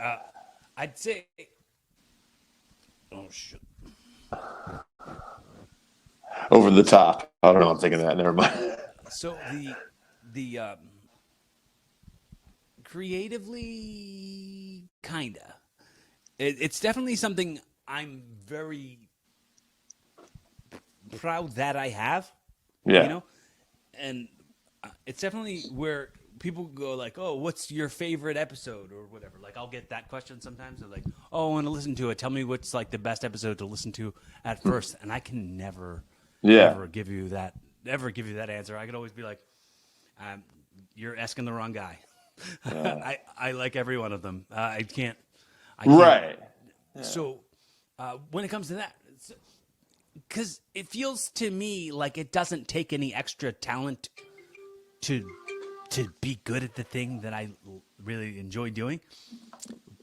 C: I'd say, oh shit,
B: over the top. I don't know. I'm thinking that. Never mind.
C: So the creatively, kinda, it's definitely something I'm very proud that I have.
B: Yeah.
C: And it's definitely where people go like, oh, what's your favorite episode or whatever? Like I'll get that question sometimes. They're like, oh, I want to listen to it. Tell me what's like the best episode to listen to at first. And I can never give you that answer. I could always be like, you're asking the wrong guy. I like every one of them. I can't.
B: Right.
C: So when it comes to that, because it feels to me like it doesn't take any extra talent to be good at the thing that I really enjoy doing.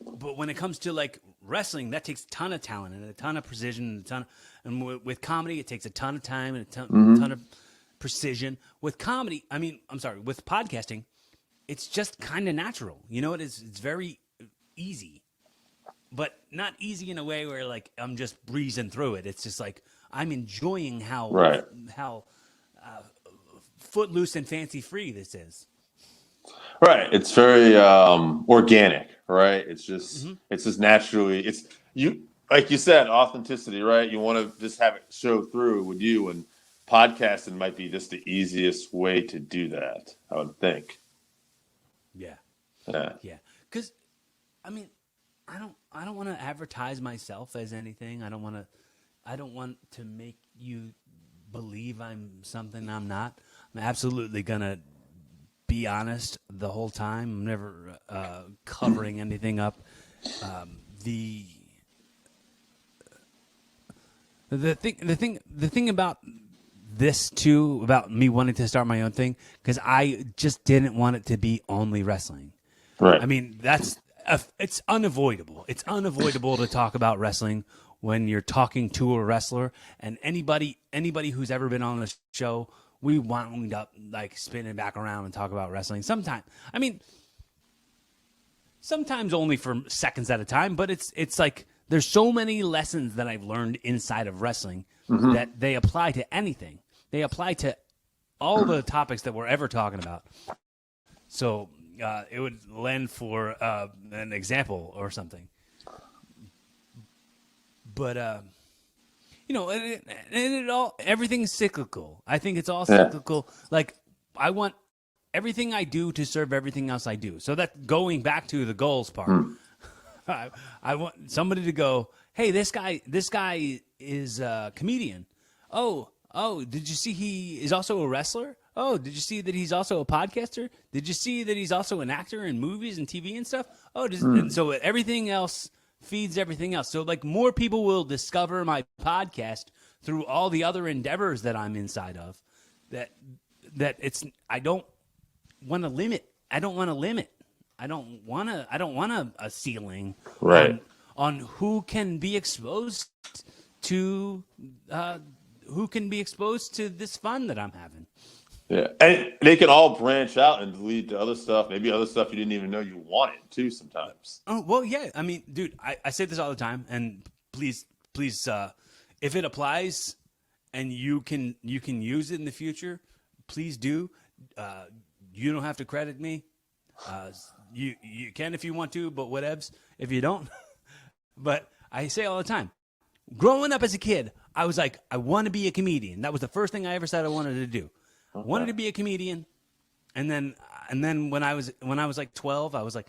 C: But when it comes to like wrestling, that takes a ton of talent and a ton of precision and with comedy, it takes a ton of time and a ton of precision. With comedy, with podcasting, it's just kind of natural. You know, it's very easy, but not easy in a way where like I'm just breezing through it. It's just like I'm enjoying how footloose and fancy free this is.
B: Right. It's very organic, right? It's just naturally, it's you, like you said, authenticity, right? You want to just have it show through with you, and podcasting might be just the easiest way to do that, I would think.
C: Yeah.
B: Yeah.
C: Yeah. Cause I mean, I don't want to advertise myself as anything. I don't want to make you believe I'm something I'm not. I'm absolutely going to be honest the whole time. I'm never covering anything up. The thing about this too, about me wanting to start my own thing, because I just didn't want it to be only wrestling.
B: Right.
C: I mean, it's unavoidable. It's unavoidable to talk about wrestling when you're talking to a wrestler, and anybody who's ever been on the show, we wound up like spinning back around and talk about wrestling. Sometimes only for seconds at a time, but it's like there's so many lessons that I've learned inside of wrestling that they apply to anything. They apply to all the topics that we're ever talking about. So it would lend for an example or something. But everything's cyclical. I think it's all cyclical. Like I want everything I do to serve everything else I do. So that going back to the goals part, I want somebody to go, hey, this guy is a comedian. Oh, did you see he is also a wrestler? Oh, did you see that he's also a podcaster? Did you see that he's also an actor in movies and TV and stuff? Oh, and so everything else feeds everything else. So like more people will discover my podcast through all the other endeavors that I'm inside of. That I don't want to limit. I don't want a ceiling on who can be exposed to this fun that I'm having.
B: Yeah, and they can all branch out and lead to other stuff. Maybe other stuff you didn't even know you wanted too. Sometimes.
C: Oh well, yeah. I mean, dude, I say this all the time, and please, if it applies, and you can use it in the future, please do. You don't have to credit me. You can if you want to, but whatevs if you don't. But I say all the time, growing up as a kid, I was like, I want to be a comedian. That was the first thing I ever said I wanted to do. Okay. Wanted to be a comedian, and then when I was like 12, I was like,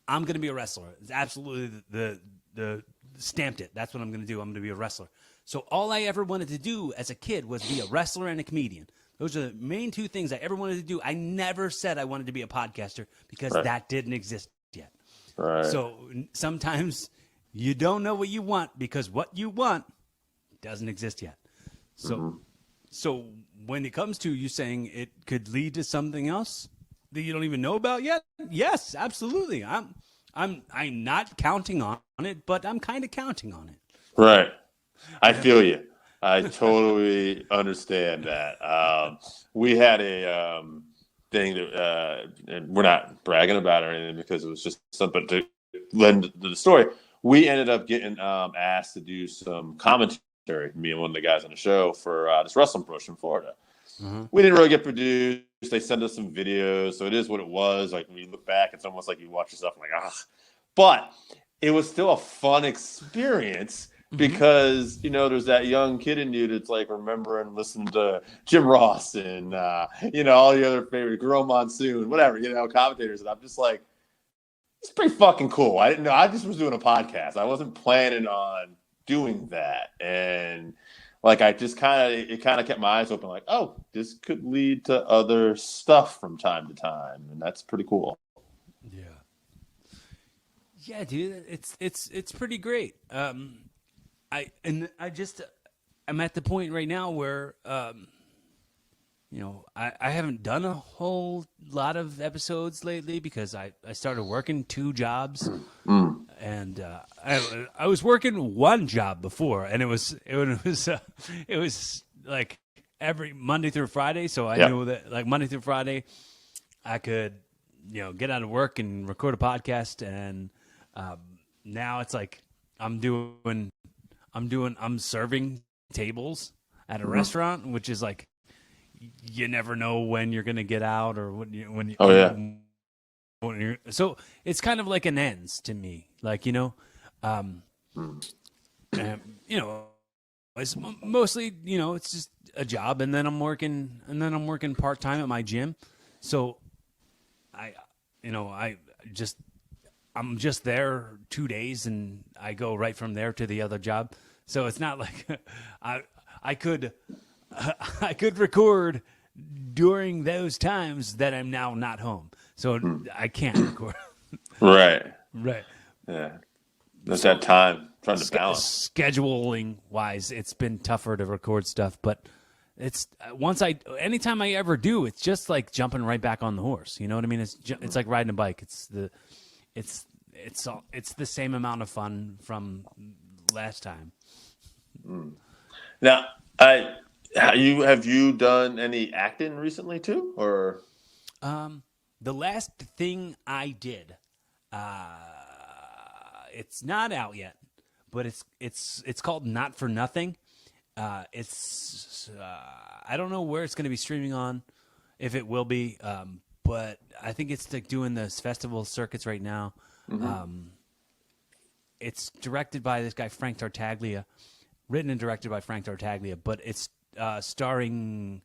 C: I'm gonna be a wrestler. It's absolutely the stamped it. That's what I'm gonna do. I'm gonna be a wrestler. So all I ever wanted to do as a kid was be a wrestler and a comedian. Those are the main two things I ever wanted to do. I never said I wanted to be a podcaster because that didn't exist yet.
B: Right.
C: So sometimes you don't know what you want because what you want doesn't exist yet. So so when it comes to you saying it could lead to something else that you don't even know about yet, yes, absolutely. I'm not counting on it, but I'm kind of counting on it.
B: Right. I feel you. I totally understand that. We had a thing that, and we're not bragging about it or anything because it was just something to lend to the story. We ended up getting asked to do some commentary, me and one of the guys on the show, for this wrestling promotion in Florida. We didn't really get produced. They sent us some videos, so it is what it was. Like when you look back, it's almost like you watch yourself and like, but it was still a fun experience. Because, there's that young kid in you that's like remembering listening to Jim Ross and, all the other favorite, Girl Monsoon, whatever, commentators. And I'm just like, it's pretty fucking cool. I didn't know. I just was doing a podcast. I wasn't planning on doing that. And like, it kind of kept my eyes open like, oh, this could lead to other stuff from time to time. And that's pretty cool.
C: Yeah. Yeah, dude, it's pretty great. I'm at the point right now where I haven't done a whole lot of episodes lately because I started working 2 jobs, and I was working 1 job before, and it was like every Monday through Friday. So I knew that like Monday through Friday, I could get out of work and record a podcast, and now it's like I'm serving tables at a restaurant, which is like you never know when you're gonna get out or when you're, so it's kind of like an ends to me, like and, it's mostly it's just a job, and then I'm working part time at my gym, so I'm just there 2 days and I go right from there to the other job. So it's not like I could record during those times that I'm now not home. So I can't record.
B: Right.
C: Right.
B: Yeah. There's that time trying to balance.
C: Scheduling wise, it's been tougher to record stuff, but it's anytime I ever do, it's just like jumping right back on the horse. You know what I mean? It's like riding a bike. It's the same amount of fun from last time.
B: Now, have you done any acting recently too, or?
C: The last thing I did, it's not out yet, but it's called Not for Nothing. I don't know where it's going to be streaming on, if it will be, but I think it's like doing the festival circuits right now. It's directed by this guy Frank Tartaglia, written and directed by Frank Tartaglia, but it's starring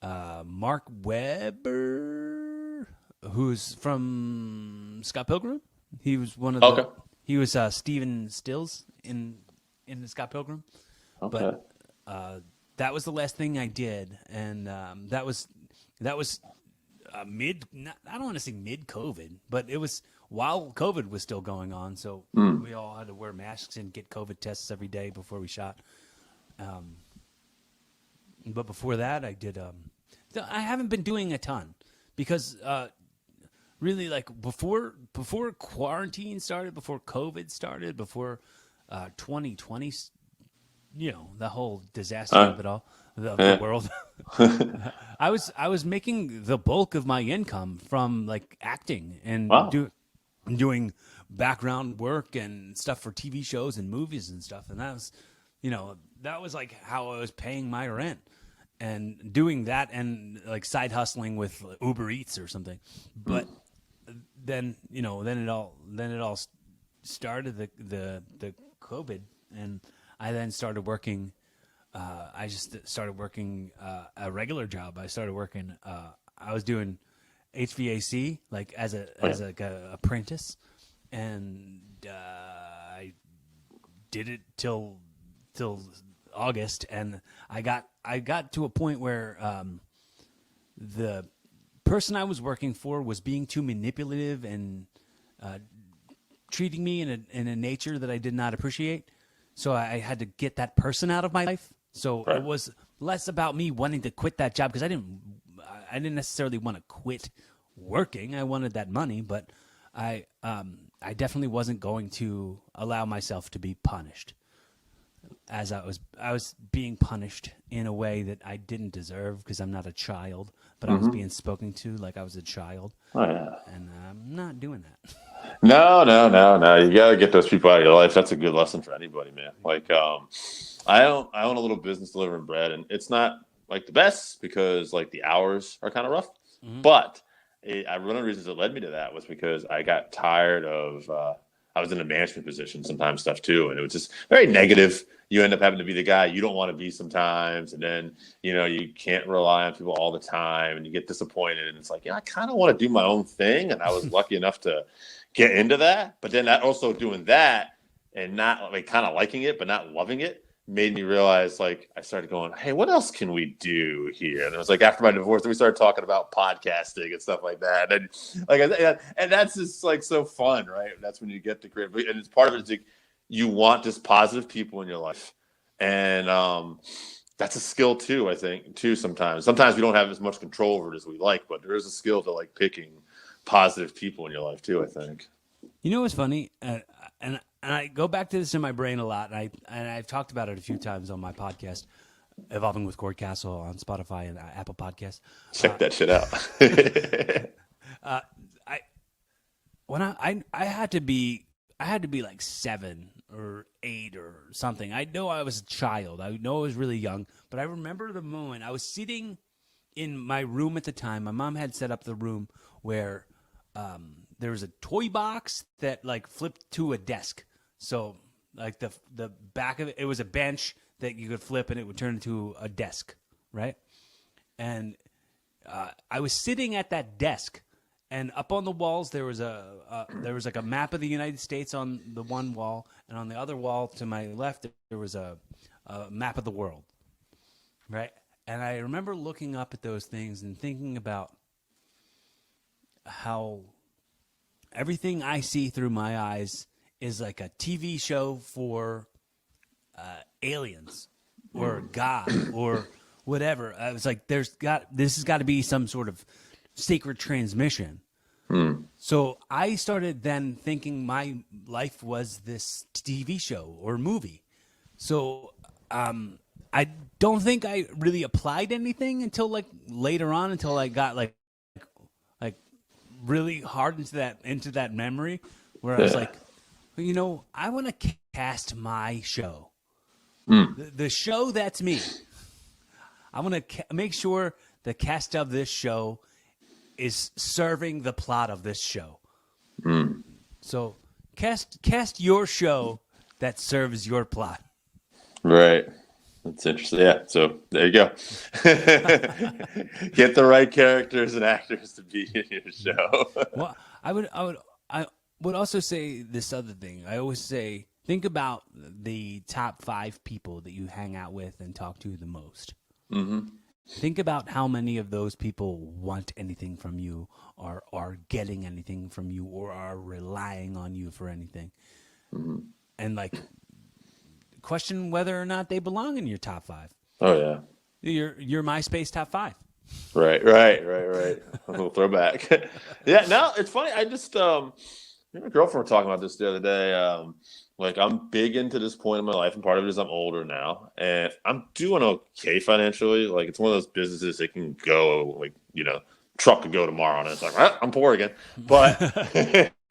C: Mark Webber, who's from Scott Pilgrim. He was one of the. He was Stephen Stills in the Scott Pilgrim.
B: Okay.
C: But that was the last thing I did, and that was mid. I don't want to say mid COVID, but it was while COVID was still going on. So we all had to wear masks and get COVID tests every day before we shot. But before that, I did. I haven't been doing a ton because really, like before quarantine started, before COVID started, before 2020. The whole disaster of it all, the world. I was making the bulk of my income from like acting and doing background work and stuff for TV shows and movies and stuff, and that was like how I was paying my rent and doing that and like side hustling with Uber Eats or something. But then it all started the COVID, and I then started working. I just started working a regular job. I started working. I was doing HVAC like as a apprentice, and I did it till August, and I got to a point where the person I was working for was being too manipulative and treating me in a nature that I did not appreciate. So I had to get that person out of my life. So it was less about me wanting to quit that job because I didn't necessarily want to quit working. I wanted that money, but I definitely wasn't going to allow myself to be punished, as I was being punished in a way that I didn't deserve because I'm not a child, but I was being spoken to like I was a child.
B: Oh yeah,
C: and I'm not doing that.
B: No. You got to get those people out of your life. That's a good lesson for anybody, man. Like, I own a little business delivering bread, and it's not like the best because like the hours are kind of rough. But one of the reasons that led me to that was because I got tired of. I was in a management position sometimes stuff too, and it was just very negative. You end up having to be the guy you don't want to be sometimes, and then you can't rely on people all the time, and you get disappointed. And it's like, I kind of want to do my own thing, and I was lucky enough to get into that. But then that also doing that and not like kind of liking it, but not loving it, made me realize, like, I started going, hey, what else can we do here? And it was like after my divorce, we started talking about podcasting and stuff like that. And like, and that's just like so fun, right? That's when you get to create, and it's part of it is like, you want just positive people in your life. And that's a skill too, I think, too, sometimes. Sometimes we don't have as much control over it as we like, but there is a skill to like picking positive people in your life too, I think.
C: You know what's funny? And I go back to this in my brain a lot, and I've talked about it a few times on my podcast, Evolving with Cory Kastle on Spotify and Apple Podcasts.
B: Check that shit out.
C: I had to be like 7 or 8 or something. I know I was a child. I know I was really young, but I remember the moment I was sitting in my room at the time. My mom had set up the room where there was a toy box that like flipped to a desk. So like the back of it, it was a bench that you could flip and it would turn into a desk, right? And I was sitting at that desk, and up on the walls there was like a map of the United States on the one wall, and on the other wall to my left there was a map of the world, right? And I remember looking up at those things and thinking about how everything I see through my eyes is like a TV show for aliens or God or whatever. I was like, this has got to be some sort of sacred transmission. So I started then thinking my life was this TV show or movie. So I don't think I really applied anything until like later on, until I got like really hard into that memory where I was like, well, you know, I want to cast my show, the show that's me. I want to make sure the cast of this show is serving the plot of this show. So cast your show that serves your plot.
B: Right. That's interesting. Yeah. So there you go. Get the right characters and actors to be in your show.
C: Well, I would also say this other thing. I always say, think about the top 5 people that you hang out with and talk to the most.
B: Mm-hmm.
C: Think about how many of those people want anything from you, or are getting anything from you, or are relying on you for anything.
B: Mm-hmm.
C: And like, question whether or not they belong in your top 5.
B: Oh yeah.
C: Your MySpace top 5.
B: Right. A little throwback. Yeah, no, it's funny. I just me and my girlfriend were talking about this the other day. Like, I'm big into this point in my life, and part of it is I'm older now, and I'm doing okay financially. Like, it's one of those businesses that can go, like, you know, truck could go tomorrow, and it's like, I'm poor again. But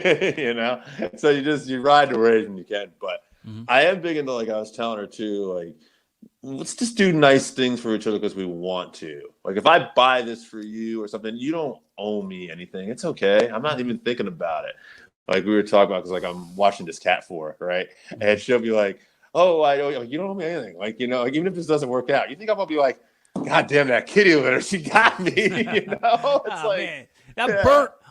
B: you know, so you ride the wave when you can. But I am big into, like I was telling her too, like, let's just do nice things for each other because we want to. Like, if I buy this for you or something, you don't owe me anything. It's okay. I'm not even thinking about it. Like we were talking about, because like I'm watching this cat for her, right? And she'll be like, "Oh, you don't owe me anything." Like, you know, like, even if this doesn't work out, you think I'm gonna be like, "God damn that kitty over there, she got me." You know, it's like,
C: man.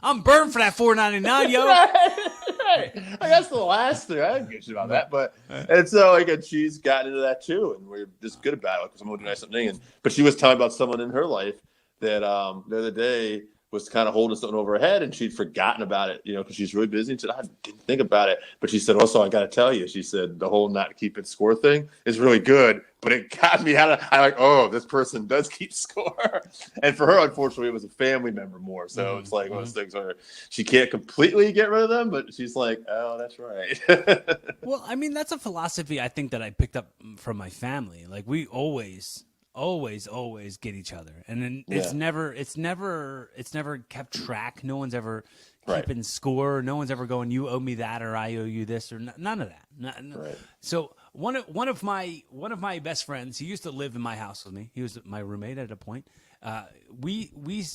C: I'm burnt for that $4.99, yo.
B: Right. Like, that's the last thing. I didn't get shit about that, but and so like, and she's gotten into that too, and we're just good about it because I'm gonna do nice something. But she was telling about someone in her life that the other day was kind of holding something over her head, and she'd forgotten about it, you know, because she's really busy. And she said, I didn't think about it. But she said, also, I got to tell you, she said, the whole not keeping score thing is really good, but it got me out of, I like, oh, this person does keep score. And for her, unfortunately, it was a family member more. So it's like one of those things where she can't completely get rid of them, but she's like, oh, that's right.
C: Well, I mean, that's a philosophy I think that I picked up from my family. Like, we always get each other, and then it's never kept track. No one's ever keeping score. No one's ever going, you owe me that, or I owe you this, or none of that.
B: Right.
C: So one of my best friends, he used to live in my house with me. He was my roommate at a point. We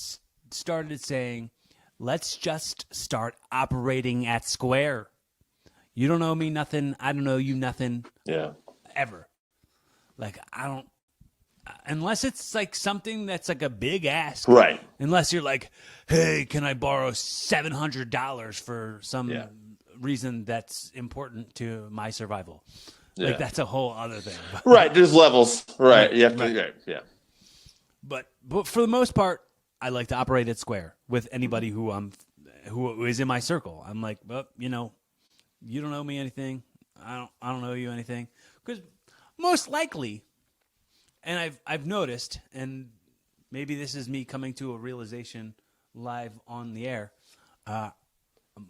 C: started saying, let's just start operating at square. You don't owe me nothing. I don't owe you nothing.
B: Yeah.
C: Ever. Like, I don't. Unless it's like something that's like a big ask,
B: right?
C: Unless you're like, hey, can I borrow $700 for some reason that's important to my survival? Yeah. Like, that's a whole other thing.
B: Right, there's levels. Right, you have to. Yeah.
C: But for the most part, I like to operate at square with anybody who is in my circle. I'm like, well, you know, you don't owe me anything. I don't owe you anything. Because most likely, and I've noticed, and maybe this is me coming to a realization live on the air.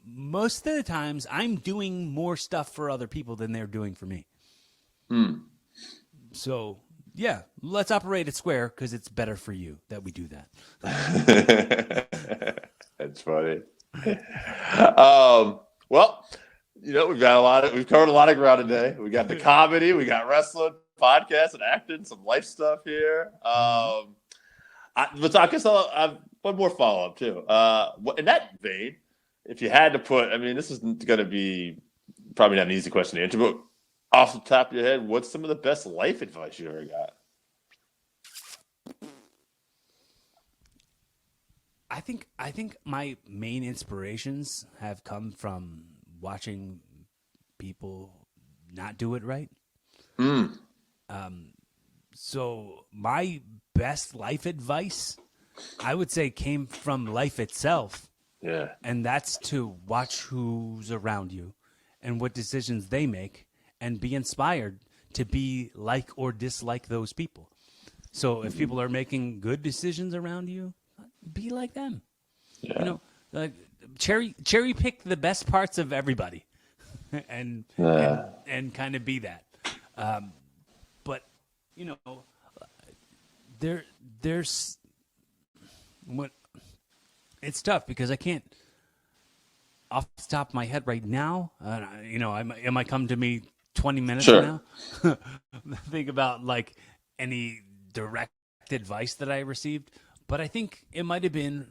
C: Most of the times, I'm doing more stuff for other people than they're doing for me. So, yeah, let's operate it square because it's better for you that we do that.
B: That's funny. Well, we've covered a lot of ground today. We got the comedy, we got wrestling, podcast, and acting, some life stuff here. But I guess I'll have one more follow up too. In that vein, if you had to put, this is going to be probably not an easy question to answer, but off the top of your head, what's some of the best life advice you ever got?
C: I think my main inspirations have come from watching people not do it right. So my best life advice, I would say, came from life itself.
B: Yeah.
C: And that's to watch who's around you and what decisions they make and be inspired to be like or dislike those people. So if people are making good decisions around you, be like them.
B: Yeah.
C: Like cherry pick the best parts of everybody and kind of be that. But there's what it's tough because I can't off the top of my head right now. It might come to me 20 minutes from now. Think about like any direct advice that I received, but I think it might have been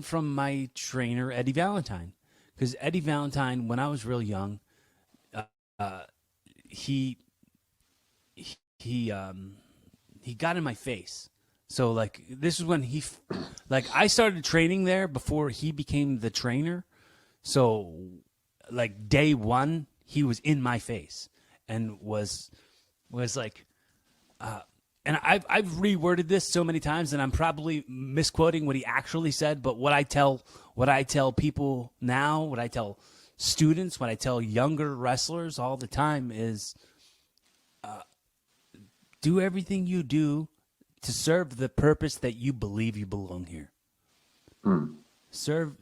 C: from my trainer Eddie Valentine, because Eddie Valentine, when I was real young, he got in my face. So like this is when I started training there before he became the trainer. So like day one, he was in my face and was like, and I've reworded this so many times, and I'm probably misquoting what he actually said. But what I tell people now, what I tell students, what I tell younger wrestlers all the time is, do everything you do to serve the purpose that you believe you belong here. Serve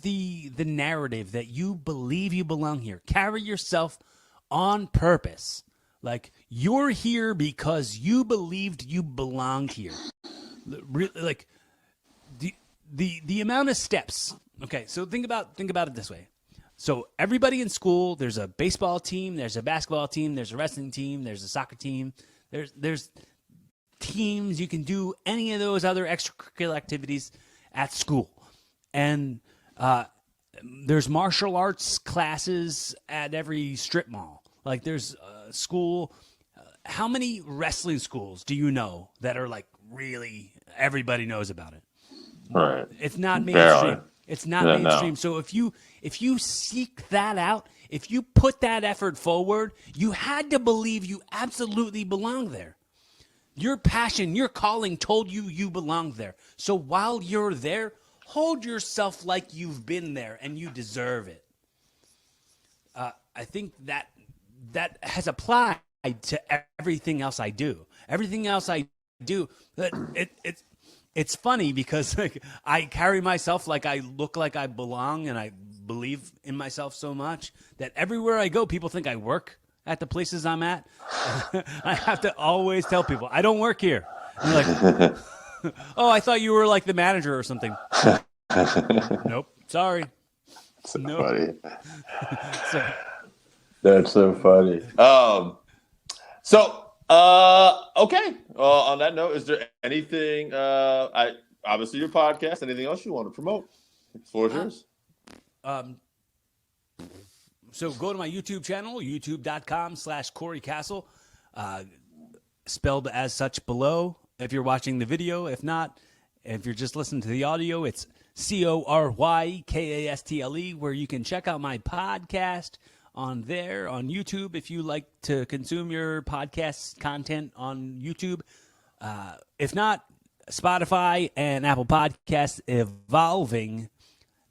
C: the narrative that you believe you belong here. Carry yourself on purpose. Like you're here because you believed you belonged here. Like the amount of steps. Okay, so think about it this way. So everybody in school, there's a baseball team, there's a basketball team, there's a wrestling team, there's a soccer team. There's teams, you can do any of those other extracurricular activities at school. And there's martial arts classes at every strip mall. Like there's school. How many wrestling schools do you know that are like really everybody knows about it?
B: Right.
C: It's not mainstream.
B: Barely.
C: It's not mainstream. No. So if you seek that out, if you put that effort forward, you had to believe you absolutely belong there. Your passion, your calling told you you belong there. So while you're there, hold yourself like you've been there and you deserve it. I think that has applied to everything else I do. Everything else I do, it's funny because like I carry myself like I look like I belong, and I believe in myself so much that everywhere I go, people think I work at the places I'm at. I have to always tell people, I don't work here. I'm like, oh, I thought you were like the manager or something. Nope. Sorry.
B: So
C: nope.
B: funny.
C: So,
B: that's so funny. Okay. On that note, is there anything? Obviously your podcast. Anything else you want to promote? The floor is yours.
C: So go to my YouTube channel, youtube.com/Cory Kastle, spelled as such below if you're watching the video. If not, if you're just listening to the audio, it's CoryKastle, where you can check out my podcast on there on YouTube if you like to consume your podcast content on YouTube. If not, Spotify and Apple Podcasts evolving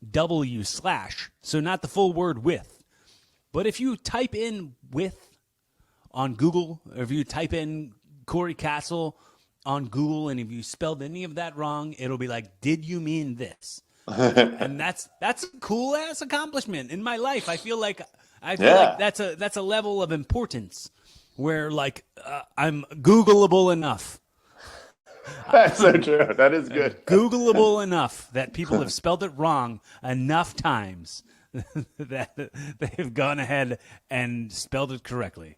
C: /, so not the full word with. But if you type in with on Google, or if you type in Cory Kastle on Google, and if you spelled any of that wrong, it'll be like, did you mean this? And that's a cool ass accomplishment in my life. I feel like that's a level of importance where like I'm Googleable enough.
B: That's so true. That is good.
C: Googleable enough that people have spelled it wrong enough times that they've gone ahead and spelled it correctly.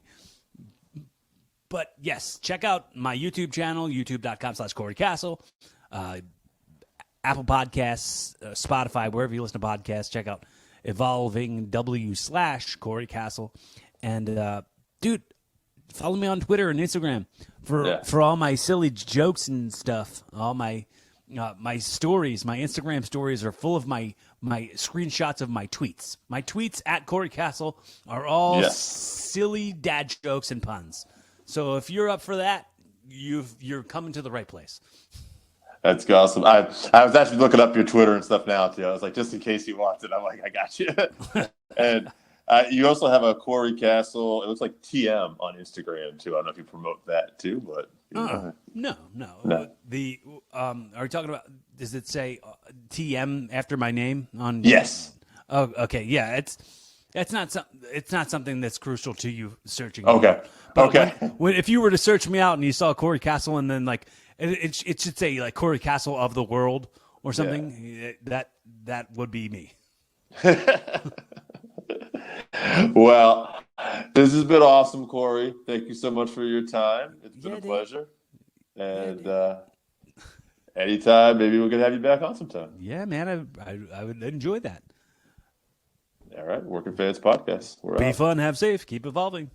C: But yes, check out my YouTube channel, youtube.com/Cory Kastle. Apple Podcasts, Spotify, wherever you listen to podcasts. Check out Evolving /Cory Kastle. And, dude, follow me on Twitter and Instagram for all my silly jokes and stuff. All my stories, my Instagram stories are full of my screenshots of my tweets. My tweets at Cory Kastle are all silly dad jokes and puns. So if you're up for that, you're coming to the right place.
B: That's awesome. I was actually looking up your Twitter and stuff now too. I was like, just in case you want it, I'm like, I got you. And you also have a Cory Kastle. It looks like TM on Instagram too. I don't know if you promote that too, but
C: no. The are we talking about? Does it say TM after my name on?
B: Yes.
C: Oh, okay. Yeah, it's not something that's crucial to you searching.
B: Okay.
C: But
B: okay.
C: When if you were to search me out and you saw Cory Kastle and then like it should say like Cory Kastle of the world or something, that would be me.
B: Well, this has been awesome, Cory. Thank you so much for your time. It's been a pleasure. And anytime, maybe we could have you back on sometime.
C: Yeah, man, I would enjoy that.
B: All right, Working Fans Podcast.
C: Be fun, have safe, keep evolving.